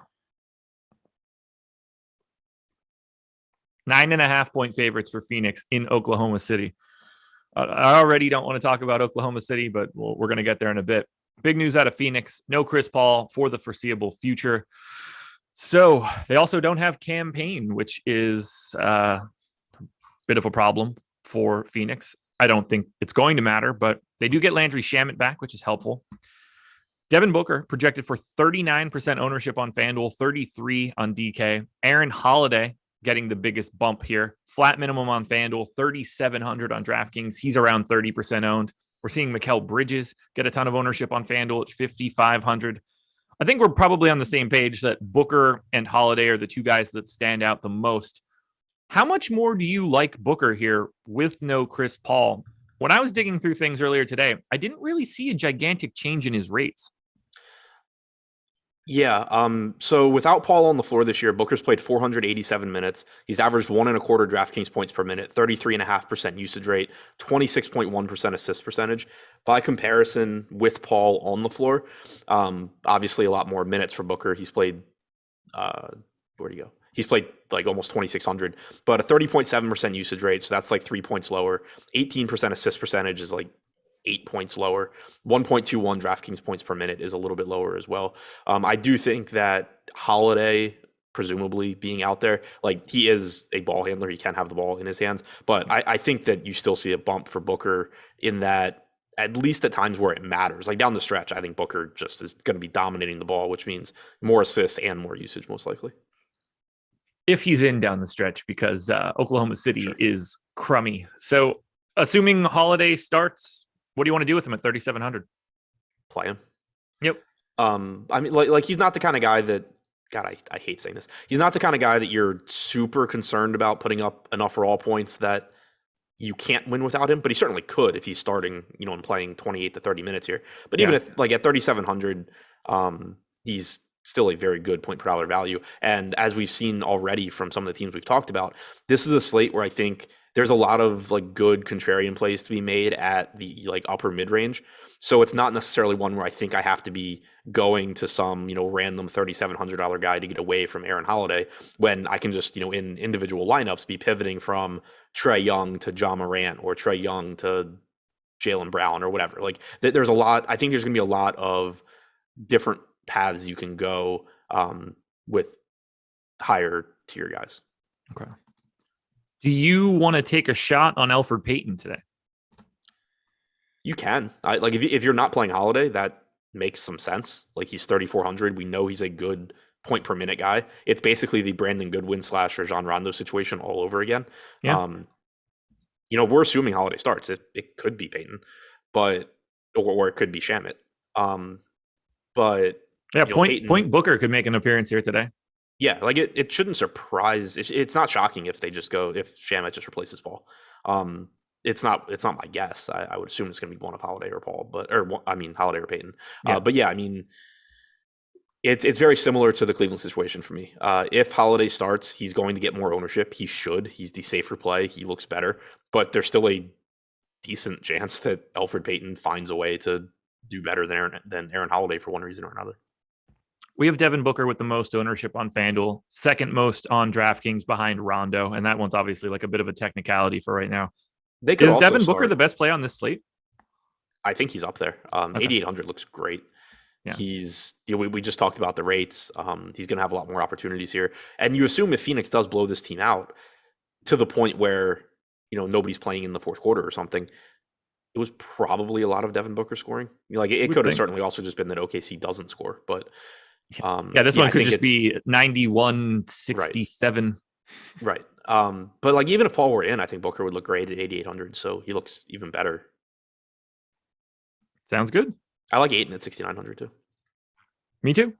9.5-point favorites for Phoenix in Oklahoma City. I already don't want to talk about Oklahoma City, but we're going to get there in a bit. Big news out of Phoenix. No Chris Paul for the foreseeable future. So they also don't have Cam Payne, which is a bit of a problem for Phoenix. I don't think it's going to matter, but they do get Landry Shamet back, which is helpful. Devin Booker projected for 39% ownership on FanDuel, 33 on DK. Aaron Holiday getting the biggest bump here. Flat minimum on FanDuel, 3,700 on DraftKings. He's around 30% owned. We're seeing Mikal Bridges get a ton of ownership on FanDuel at 5,500. I think we're probably on the same page that Booker and Holiday are the two guys that stand out the most. How much more do you like Booker here with no Chris Paul? When I was digging through things earlier today, I didn't really see a gigantic change in his rates. Yeah. So without Paul on the floor this year, Booker's played 487 minutes. He's averaged 1.25 DraftKings points per minute, 33.5% usage rate, 26.1% assist percentage. By comparison, with Paul on the floor, obviously a lot more minutes for Booker. He's played, where'd he go? He's played like almost 2,600, but a 30.7% usage rate. So that's like 3 points lower. 18% assist percentage is like 8 points lower. 1.21 DraftKings points per minute is a little bit lower as well. I do think that Holiday, presumably being out there, like he is a ball handler. He can have the ball in his hands, but I think that you still see a bump for Booker in that, at least at times where it matters. Like down the stretch, I think Booker just is going to be dominating the ball, which means more assists and more usage most likely. If he's in down the stretch, because Oklahoma City is crummy. So assuming Holiday starts, what do you want to do with him at 3,700? Play him. Yep. I mean, like he's not the kind of guy that, God, I hate saying this. He's not the kind of guy that you're super concerned about putting up enough raw points that you can't win without him, but he certainly could if he's starting, and playing 28 to 30 minutes here. But even if like at 3,700, he's still a very good point per dollar value. And as we've seen already from some of the teams we've talked about, this is a slate where I think there's a lot of like good contrarian plays to be made at the like upper mid range. So it's not necessarily one where I think I have to be going to some, random $3,700 guy to get away from Aaron Holiday, when I can just, in individual lineups be pivoting from Trae Young to Ja Morant or Trae Young to Jaylen Brown or whatever. Like there's a lot. I think there's going to be a lot of different paths you can go with higher tier guys. Okay. Do you want to take a shot on Elfrid Payton today? You can. Like if you're not playing Holiday, that makes some sense. Like he's 3,400. We know he's a good point per minute guy. It's basically the Brandon Goodwin / Rajon Rondo situation all over again. Yeah. We're assuming Holiday starts. It could be Payton, but or it could be Shamet. But yeah, Payton, Point Booker could make an appearance here today. Yeah, like it shouldn't surprise. It's not shocking if they just go, if Shamet just replaces Paul. It's not my guess. I would assume it's going to be one of Holiday or Paul, Holiday or Payton. Yeah. But yeah, I mean, it's very similar to the Cleveland situation for me. If Holiday starts, he's going to get more ownership. He should. He's the safer play. He looks better, but there's still a decent chance that Elfrid Payton finds a way to do better than Aaron Holiday for one reason or another. We have Devin Booker with the most ownership on FanDuel, second most on DraftKings behind Rondo, and that one's obviously like a bit of a technicality for right now. Is Devin Booker the best play on this slate? I think he's up there. 8,800 looks great. Yeah. We just talked about the rates. He's going to have a lot more opportunities here. And you assume if Phoenix does blow this team out to the point where, nobody's playing in the fourth quarter or something, it was probably a lot of Devin Booker scoring. Like it Would could have think. certainly also just been that OKC doesn't score, but Yeah, this yeah, one I could think just it's be right, 91-67. right. But like even if Paul were in, I think Booker would look great at 8,800. So he looks even better. Sounds good. I like Ayton at 6,900 too. Me too.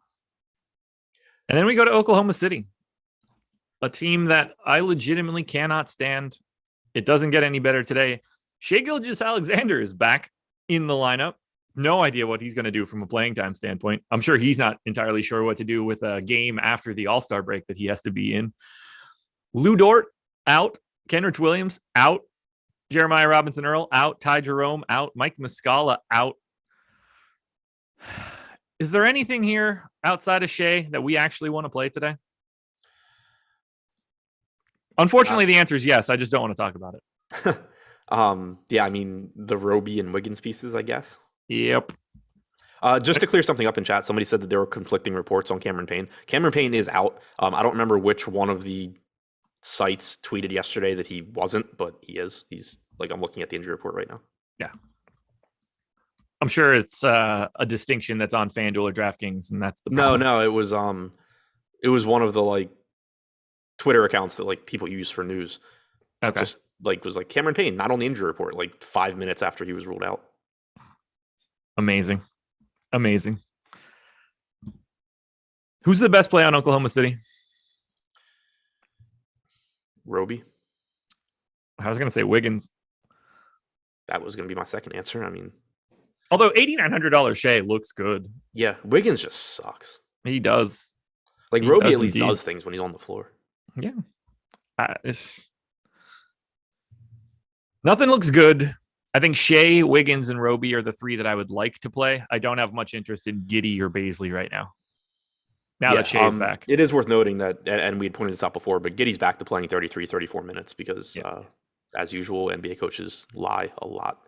And then we go to Oklahoma City, a team that I legitimately cannot stand. It doesn't get any better today. Shai Gilgeous-Alexander is back in the lineup. No idea what he's going to do from a playing time standpoint. I'm sure he's not entirely sure what to do with a game after the All-Star break that he has to be in. Lou Dort out. Kenrich Williams out. Jeremiah Robinson-Earl out. Ty Jerome out. Mike Muscala out. Is there anything here outside of Shea that we actually want to play today? Unfortunately, the answer is yes. I just don't want to talk about it. Yeah, I mean the Roby and Wiggins pieces, I guess. Yep. Just to clear something up in chat, somebody said that there were conflicting reports on Cameron Payne. Cameron Payne is out. I don't remember which one of the sites tweeted yesterday that he wasn't, but he is. He's like, I'm looking at the injury report right now. Yeah. I'm sure it's a distinction that's on FanDuel or DraftKings, and that's the problem. No, it was one of the like Twitter accounts that like people use for news. Okay. Just like was like Cameron Payne not on the injury report like 5 minutes after he was ruled out. Amazing. Who's the best play on Oklahoma City? Roby. I was going to say Wiggins. That was going to be my second answer. I mean, although $8,900 Shea looks good. Yeah, Wiggins just sucks. He does. Like Roby at least does things when he's on the floor. Yeah. Nothing looks good. I think Shea, Wiggins, and Roby are the three that I would like to play. I don't have much interest in Giddey or Baisley right now. Now that Shea's back. It is worth noting that, and we had pointed this out before, but Giddey's back to playing 33, 34 minutes because, as usual, NBA coaches lie a lot.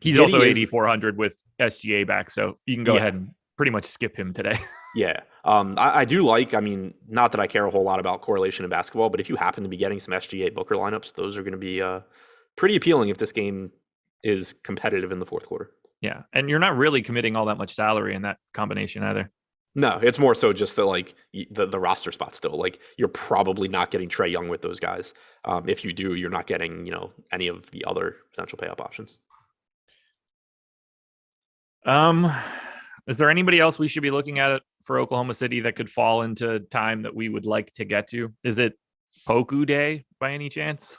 He's Giddey also 8,400 with SGA back, so you can go ahead and pretty much skip him today. Yeah. I do like, I mean, not that I care a whole lot about correlation in basketball, but if you happen to be getting some SGA Booker lineups, those are going to be pretty appealing if this game is competitive in the fourth quarter. Yeah. And you're not really committing all that much salary in that combination either. No, it's more so just that like the roster spot still. Like you're probably not getting Trae Young with those guys. If you do, you're not getting, any of the other potential pay up options. Is there anybody else we should be looking at for Oklahoma City that could fall into time that we would like to get to? Is it Poku Day by any chance?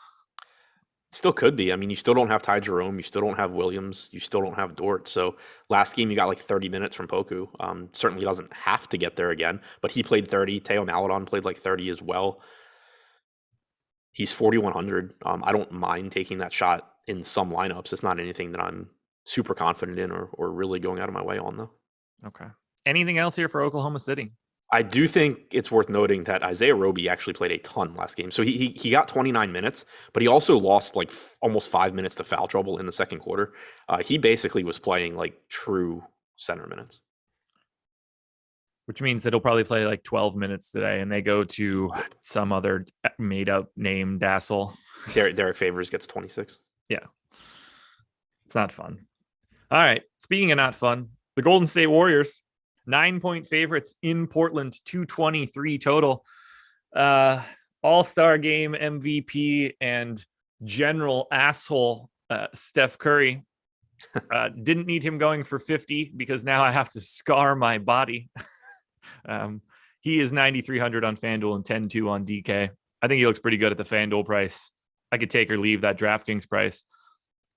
Still could be. I mean, you still don't have Ty Jerome. You still don't have Williams. You still don't have Dort. So last game, you got like 30 minutes from Poku. Certainly doesn't have to get there again, but he played 30. Teo Maledon played like 30 as well. He's 4,100. I don't mind taking that shot in some lineups. It's not anything that I'm super confident in or really going out of my way on, though. Okay. Anything else here for Oklahoma City? I do think it's worth noting that Isaiah Roby actually played a ton last game. So he got 29 minutes, but he also lost like almost 5 minutes to foul trouble in the second quarter. He basically was playing like true center minutes. Which means that he'll probably play like 12 minutes today, and they go to some other made-up name, Dassel. Derek Favors gets 26. Yeah. It's not fun. All right. Speaking of not fun, the Golden State Warriors, 9-point favorites in Portland, 223 total. All-Star game MVP and general asshole Steph Curry. Didn't need him going for 50 because now I have to scar my body. He is 9,300 on FanDuel and 10-2 on DK. I think he looks pretty good at the FanDuel price. I could take or leave that DraftKings price.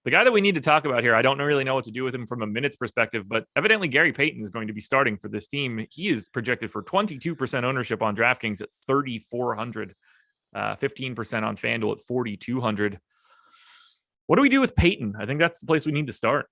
The guy that we need to talk about here, I don't really know what to do with him from a minutes perspective, but evidently Gary Payton is going to be starting for this team. He is projected for 22% ownership on DraftKings at 3,400, 15% on FanDuel at 4,200. What do we do with Payton? I think that's the place we need to start.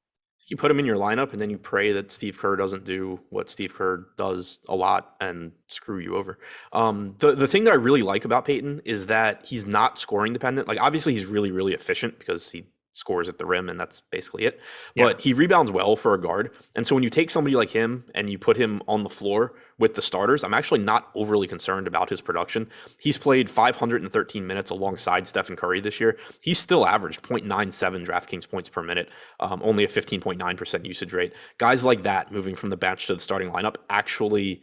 You put him in your lineup and then you pray that Steve Kerr doesn't do what Steve Kerr does a lot and screw you over. The thing that I really like about Payton is that he's not scoring dependent. Like obviously he's really, really efficient because he scores at the rim, and that's basically it. Yeah. But he rebounds well for a guard. And so when you take somebody like him and you put him on the floor with the starters, I'm actually not overly concerned about his production. He's played 513 minutes alongside Stephen Curry this year. He's still averaged 0.97 DraftKings points per minute, only a 15.9% usage rate. Guys like that moving from the bench to the starting lineup actually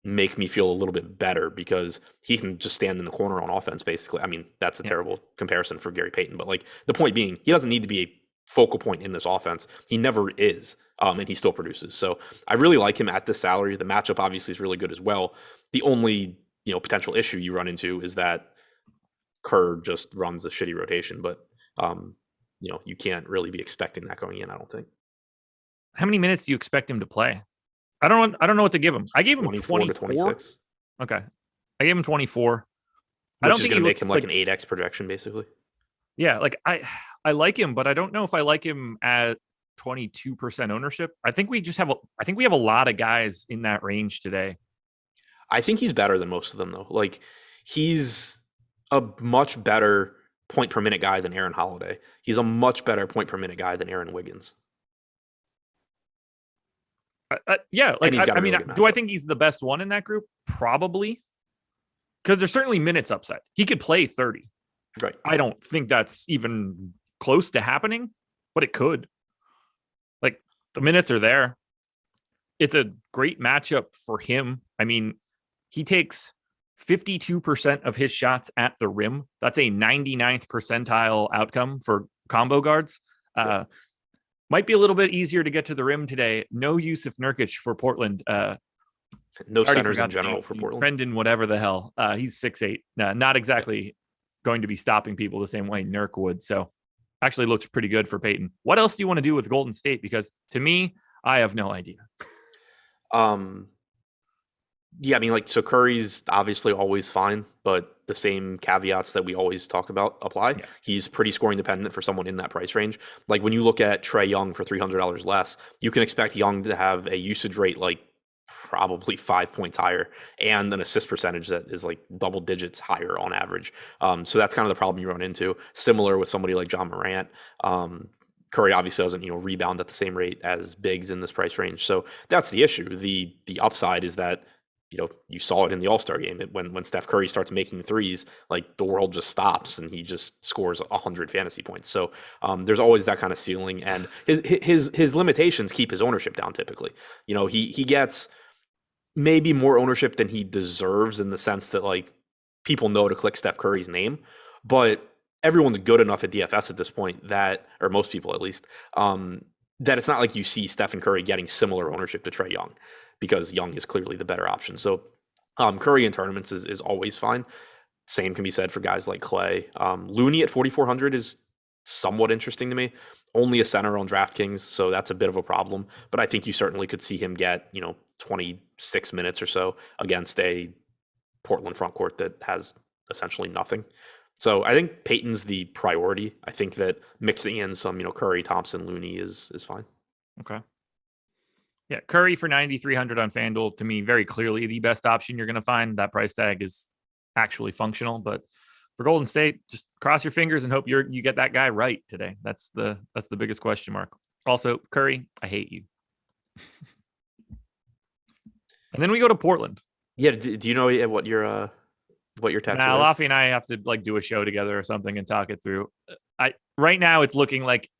make me feel a little bit better because he can just stand in the corner on offense, basically. I mean, that's a terrible comparison for Gary Payton, but like the point being, he doesn't need to be a focal point in this offense. He never is, and he still produces. So I really like him at this salary. The matchup obviously is really good as well. The only potential issue you run into is that Kerr just runs a shitty rotation, but you can't really be expecting that going in, I don't think. How many minutes do you expect him to play? I don't know what to give him. I gave him 24 to 26. Okay. I gave him 24. I don't think going to make him like an 8x projection, basically. Yeah, like I like him, but I don't know if I like him at 22% ownership. I think we have a lot of guys in that range today. I think he's better than most of them, though. Like, he's a much better point per minute guy than Aaron Holiday. He's a much better point per minute guy than Aaron Wiggins. Yeah, like I mean, do I think he's the best one in that group? Probably, because there's certainly minutes upside. He could play 30. Right. I don't think that's even close to happening, but it could. Like, the minutes are there. It's a great matchup for him. I mean, he takes 52% of his shots at the rim. That's a 99th percentile outcome for combo guards. Might be a little bit easier to get to the rim today. No use of Nurkic for Portland. No centers in general for Portland. Brendan, whatever the hell. He's 6'8". Not exactly going to be stopping people the same way Nurk would. So actually looks pretty good for Peyton. What else do you want to do with Golden State? Because to me, I have no idea. Yeah, I mean, so Curry's obviously always fine, but the same caveats that we always talk about apply. Yeah. He's pretty scoring dependent for someone in that price range. Like, when you look at Trae Young for $300 less, you can expect Young to have a usage rate like probably 5 points higher and an assist percentage that is like double digits higher on average. So that's kind of the problem you run into. Similar with somebody like John Morant. Curry obviously doesn't, rebound at the same rate as bigs in this price range. So that's the issue. The upside is that, you saw it in the All-Star game. When Steph Curry starts making threes, like, the world just stops and he just scores 100 fantasy points. So there's always that kind of ceiling, and his limitations keep his ownership down. Typically, he gets maybe more ownership than he deserves in the sense that, like, people know to click Steph Curry's name, but everyone's good enough at DFS at this point that, or most people at least, that it's not like you see Stephen Curry getting similar ownership to Trae Young, because Young is clearly the better option. So Curry in tournaments is always fine. Same can be said for guys like Clay. Looney at 4,400 is somewhat interesting to me. Only a center on DraftKings, so that's a bit of a problem. But I think you certainly could see him get 26 minutes or so against a Portland front court that has essentially nothing. So I think Peyton's the priority. I think that mixing in some Curry, Thompson, Looney is fine. Okay. Yeah, Curry for 9,300 on FanDuel, to me, very clearly the best option you're going to find. That price tag is actually functional, but for Golden State, just cross your fingers and hope you get that guy right today. That's the biggest question mark. Also, Curry, I hate you. And then we go to Portland. Yeah, do you know what your tattoo? Nah, Laffy and I have to do a show together or something and talk it through. Right now it's looking like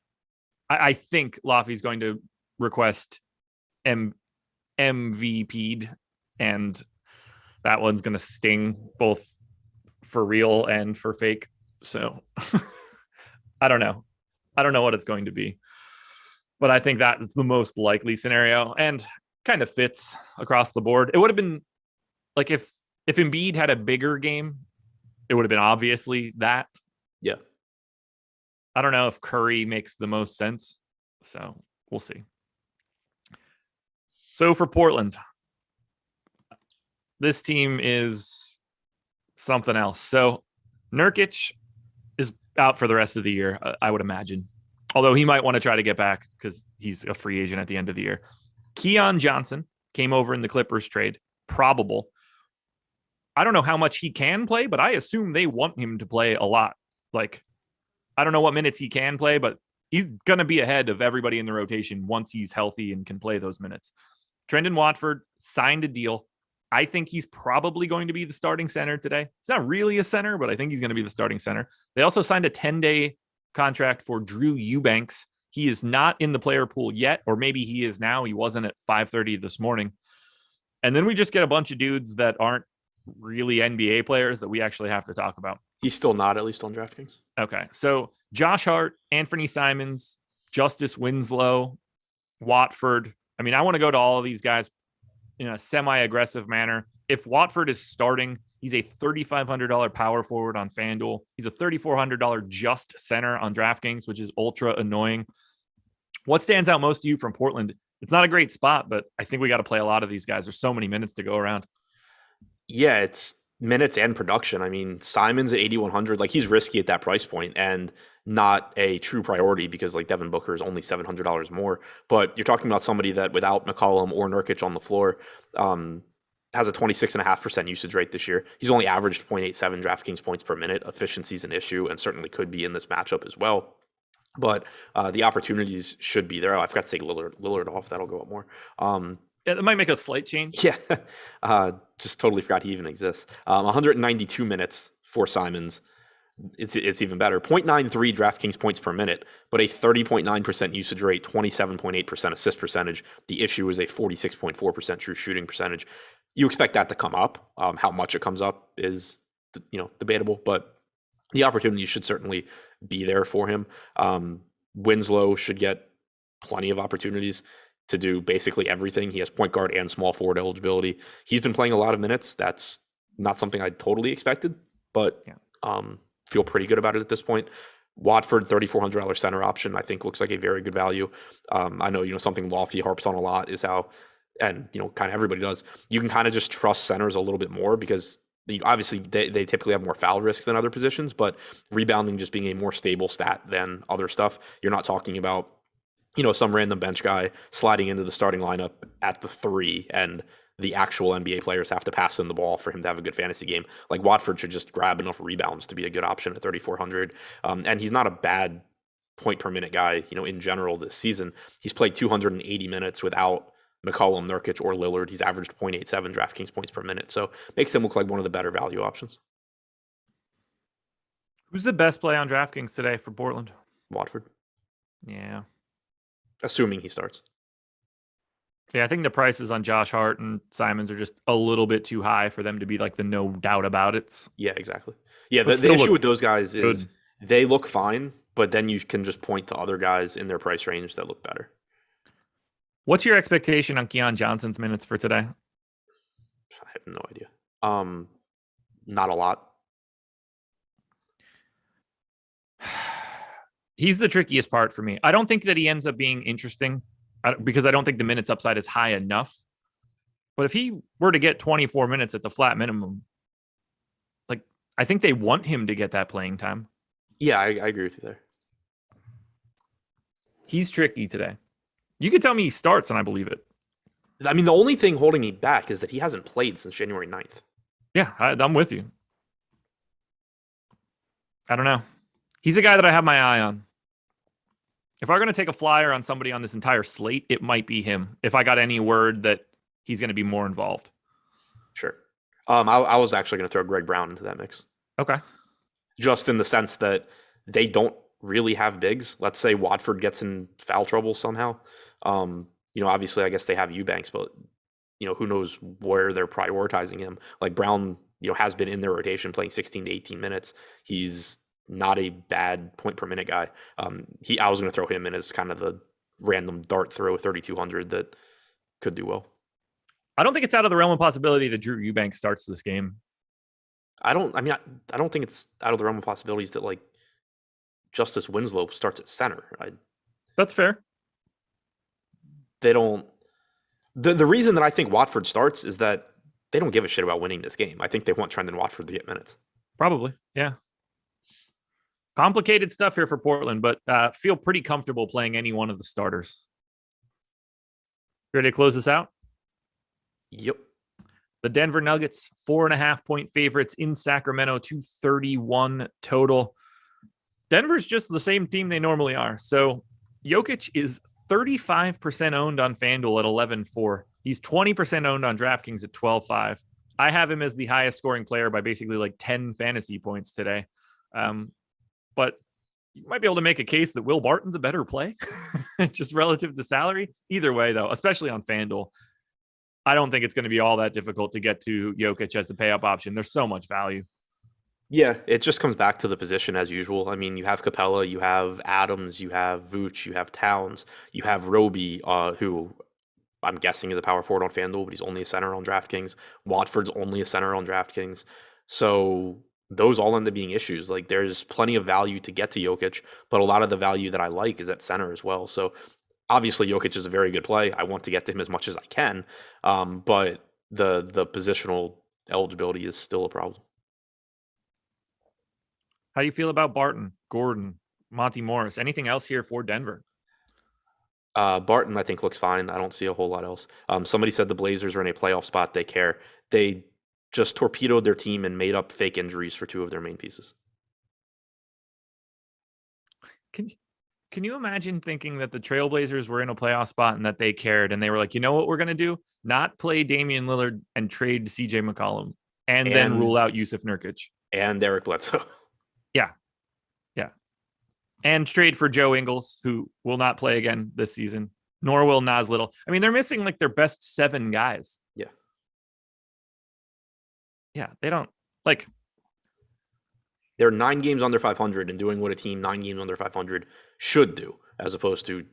I think Laffy's going to request MVP'd, and that one's going to sting both for real and for fake. So I don't know what it's going to be, but I think that is the most likely scenario and kind of fits across the board. It would have been like if Embiid had a bigger game, it would have been obviously that. Yeah. I don't know if Curry makes the most sense, so we'll see. So for Portland, this team is something else. So Nurkic is out for the rest of the year, I would imagine. Although he might want to try to get back because he's a free agent at the end of the year. Keon Johnson came over in the Clippers trade. Probable. I don't know how much he can play, but I assume they want him to play a lot. Like, I don't know what minutes he can play, but he's going to be ahead of everybody in the rotation once he's healthy and can play those minutes. Trendon Watford signed a deal. I think he's probably going to be the starting center today. He's not really a center, but I think he's going to be the starting center. They also signed a 10-day contract for Drew Eubanks. He is not in the player pool yet, or maybe he is now. He wasn't at 5:30 this morning. And then we just get a bunch of dudes that aren't really NBA players that we actually have to talk about. He's still not, at least on DraftKings. Okay. So Josh Hart, Anthony Simons, Justice Winslow, Watford. I mean, I want to go to all of these guys in a semi-aggressive manner. If Watford is starting, he's a $3,500 power forward on FanDuel. He's a $3,400 just center on DraftKings, which is ultra annoying. What stands out most to you from Portland? It's not a great spot, but I think we got to play a lot of these guys. There's so many minutes to go around. Yeah, it's minutes and production. I mean, Simons at 8,100, like he's risky at that price point and not a true priority because like Devin Booker is only $700 more. But you're talking about somebody that without McCollum or Nurkic on the floor has a 26.5% usage rate this year. He's only averaged 0.87 DraftKings points per minute. Efficiency is an issue and certainly could be in this matchup as well. But the opportunities should be there. Oh, I forgot to take Lillard off. That'll go up more. It might make a slight change. Yeah, just totally forgot he even exists. 192 minutes for Simons. It's even better. 0.93 DraftKings points per minute, but a 30.9% usage rate, 27.8% assist percentage. The issue is a 46.4% true shooting percentage. You expect that to come up. How much it comes up is debatable, but the opportunity should certainly be there for him. Winslow should get plenty of opportunities to do basically everything. He has point guard and small forward eligibility. He's been playing a lot of minutes. That's not something I totally expected, but feel pretty good about it at this point. Watford, $3,400 center option, I think looks like a very good value. I know, something Lofty harps on a lot is how, and kind of everybody does, you can kind of just trust centers a little bit more because obviously they typically have more foul risk than other positions, but rebounding just being a more stable stat than other stuff. You're not talking about some random bench guy sliding into the starting lineup at the 3 and the actual NBA players have to pass him the ball for him to have a good fantasy game. Like Watford should just grab enough rebounds to be a good option at 3,400. And he's not a bad point per minute guy, in general this season. He's played 280 minutes without McCollum, Nurkic, or Lillard. He's averaged 0.87 DraftKings points per minute. So makes him look like one of the better value options. Who's the best play on DraftKings today for Portland? Watford. Yeah. Assuming he starts. Yeah, I think the prices on Josh Hart and Simons are just a little bit too high for them to be like the no doubt about it. Yeah, exactly. Yeah, the issue with those guys is they look fine, but then you can just point to other guys in their price range that look better. What's your expectation on Keon Johnson's minutes for today? I have no idea. Not a lot. He's the trickiest part for me. I don't think that he ends up being interesting because I don't think the minutes upside is high enough. But if he were to get 24 minutes at the flat minimum, like I think they want him to get that playing time. Yeah, I agree with you there. He's tricky today. You could tell me he starts and I believe it. I mean, the only thing holding me back is that he hasn't played since January 9th. Yeah, I'm with you. I don't know. He's a guy that I have my eye on. If I'm going to take a flyer on somebody on this entire slate, it might be him. If I got any word that he's going to be more involved. Sure. I was actually going to throw Greg Brown into that mix. Okay. Just in the sense that they don't really have bigs. Let's say Watford gets in foul trouble somehow. Obviously, I guess they have Eubanks, but who knows where they're prioritizing him. Like Brown, has been in their rotation playing 16 to 18 minutes. He's not a bad point per minute guy. I was going to throw him in as kind of the random dart throw 3,200 that could do well. I don't think it's out of the realm of possibility that Drew Eubanks starts this game. I don't think it's out of the realm of possibilities that like Justice Winslow starts at center. That's fair. They don't. The reason that I think Watford starts is that they don't give a shit about winning this game. I think they want Trendon Watford to get minutes. Probably, yeah. Complicated stuff here for Portland, but feel pretty comfortable playing any one of the starters. Ready to close this out? Yep. The Denver Nuggets, 4.5-point favorites in Sacramento, 231 total. Denver's just the same team they normally are. So Jokic is 35% owned on FanDuel at 11.4. He's 20% owned on DraftKings at 12.5. I have him as the highest scoring player by basically like 10 fantasy points today. But you might be able to make a case that Will Barton's a better play just relative to salary. Either way, though, especially on FanDuel, I don't think it's going to be all that difficult to get to Jokic as the pay up option. There's so much value. Yeah, it just comes back to the position as usual. I mean, you have Capella, you have Adams, you have Vooch, you have Towns, you have Roby, who I'm guessing is a power forward on FanDuel, but he's only a center on DraftKings. Watford's only a center on DraftKings. So those all end up being issues. Like there's plenty of value to get to Jokic, but a lot of the value that I like is at center as well. So obviously Jokic is a very good play. I want to get to him as much as I can, but the positional eligibility is still a problem. How do you feel about Barton, Gordon, Monty Morris? Anything else here for Denver? Barton, I think, looks fine. I don't see a whole lot else. Somebody said the Blazers are in a playoff spot. They care. They just torpedoed their team and made up fake injuries for two of their main pieces. Can you imagine thinking that the Trailblazers were in a playoff spot and that they cared and they were like, you know what we're going to do? Not play Damian Lillard and trade CJ McCollum and then rule out Yusuf Nurkic. And Eric Bledsoe. Yeah. And trade for Joe Ingles, who will not play again this season, nor will Nas Little. I mean, they're missing like their best 7 guys. Yeah, they don't like. They're 9 games under 500 and doing what a team 9 games under 500 should do, as opposed to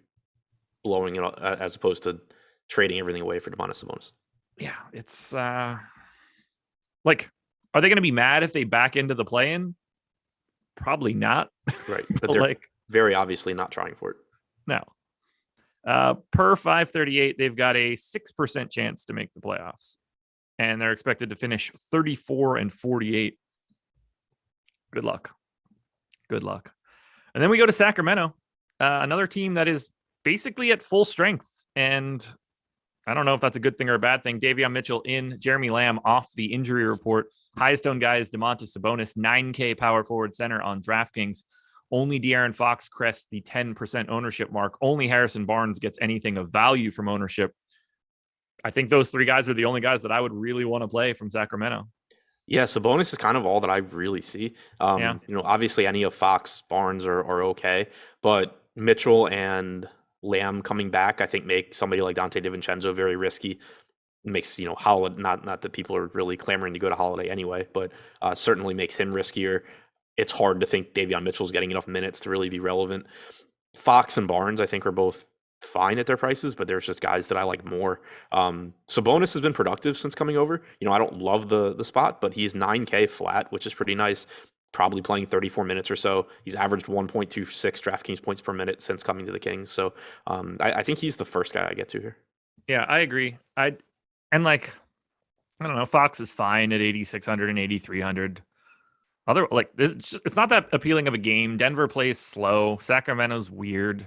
blowing it, as opposed to trading everything away for Domantas Sabonis. Yeah, it's like, are they going to be mad if they back into the play-in? Probably not. Right, but they're like very obviously not trying for it. No. Per 538, they've got a 6% chance to make the playoffs, and they're expected to finish 34-48. Good luck. And then we go to Sacramento, another team that is basically at full strength. And I don't know if that's a good thing or a bad thing. Davion Mitchell in, Jeremy Lamb off the injury report. Highest owned guy is Domantas Sabonis, 9K power forward center on DraftKings. Only De'Aaron Fox crests the 10% ownership mark. Only Harrison Barnes gets anything of value from ownership. I think those 3 guys are the only guys that I would really want to play from Sacramento. Yeah, Sabonis is kind of all that I really see. You know, obviously any of Fox, Barnes are okay, but Mitchell and Lamb coming back, I think make somebody like Dante DiVincenzo very risky. Makes, you know, Holiday, not that people are really clamoring to go to Holiday anyway, but certainly makes him riskier. It's hard to think Davion Mitchell's getting enough minutes to really be relevant. Fox and Barnes, I think, are both fine at their prices, but there's just guys that I like more. Sabonis has been productive since coming over. You know, I don't love the spot, but he's 9K flat, which is pretty nice. Probably playing 34 minutes or so. He's averaged 1.26 DraftKings points per minute since coming to the Kings. So I think he's the first guy I get to here. Yeah, I agree. And like, I don't know, Fox is fine at 8,600 and 8,300. Other like this, it's not that appealing of a game. Denver plays slow. Sacramento's weird.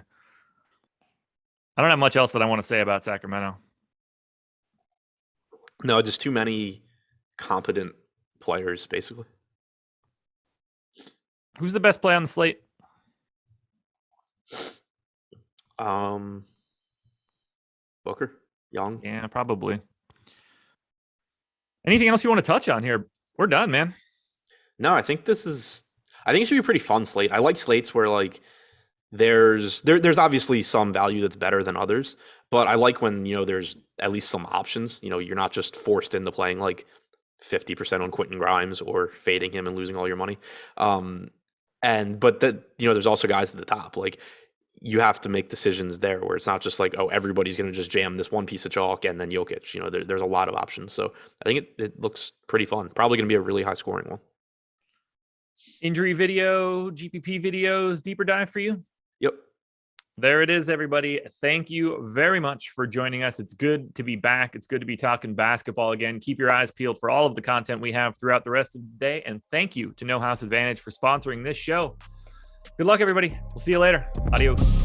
I don't have much else that I want to say about Sacramento. No, just too many competent players, basically. Who's the best play on the slate? Booker, Young. Yeah, probably. Anything else you want to touch on here? We're done, man. No, I think it should be a pretty fun slate. I like slates where like there's obviously some value that's better than others, but I like when, you know, there's at least some options. You know, you're not just forced into playing like 50% on Quentin Grimes or fading him and losing all your money. But that, you know, there's also guys at the top. Like you have to make decisions there where it's not just like, oh, everybody's going to just jam this one piece of chalk and then Jokic. You know, there's a lot of options. So I think it looks pretty fun. Probably going to be a really high scoring one. Injury video, GPP videos, deeper dive for you? Yep. There it is, everybody. Thank you very much for joining us. It's good to be back. It's good to be talking basketball again. Keep your eyes peeled for all of the content we have throughout the rest of the day. And thank you to No House Advantage for sponsoring this show. Good luck, everybody. We'll see you later. Adios.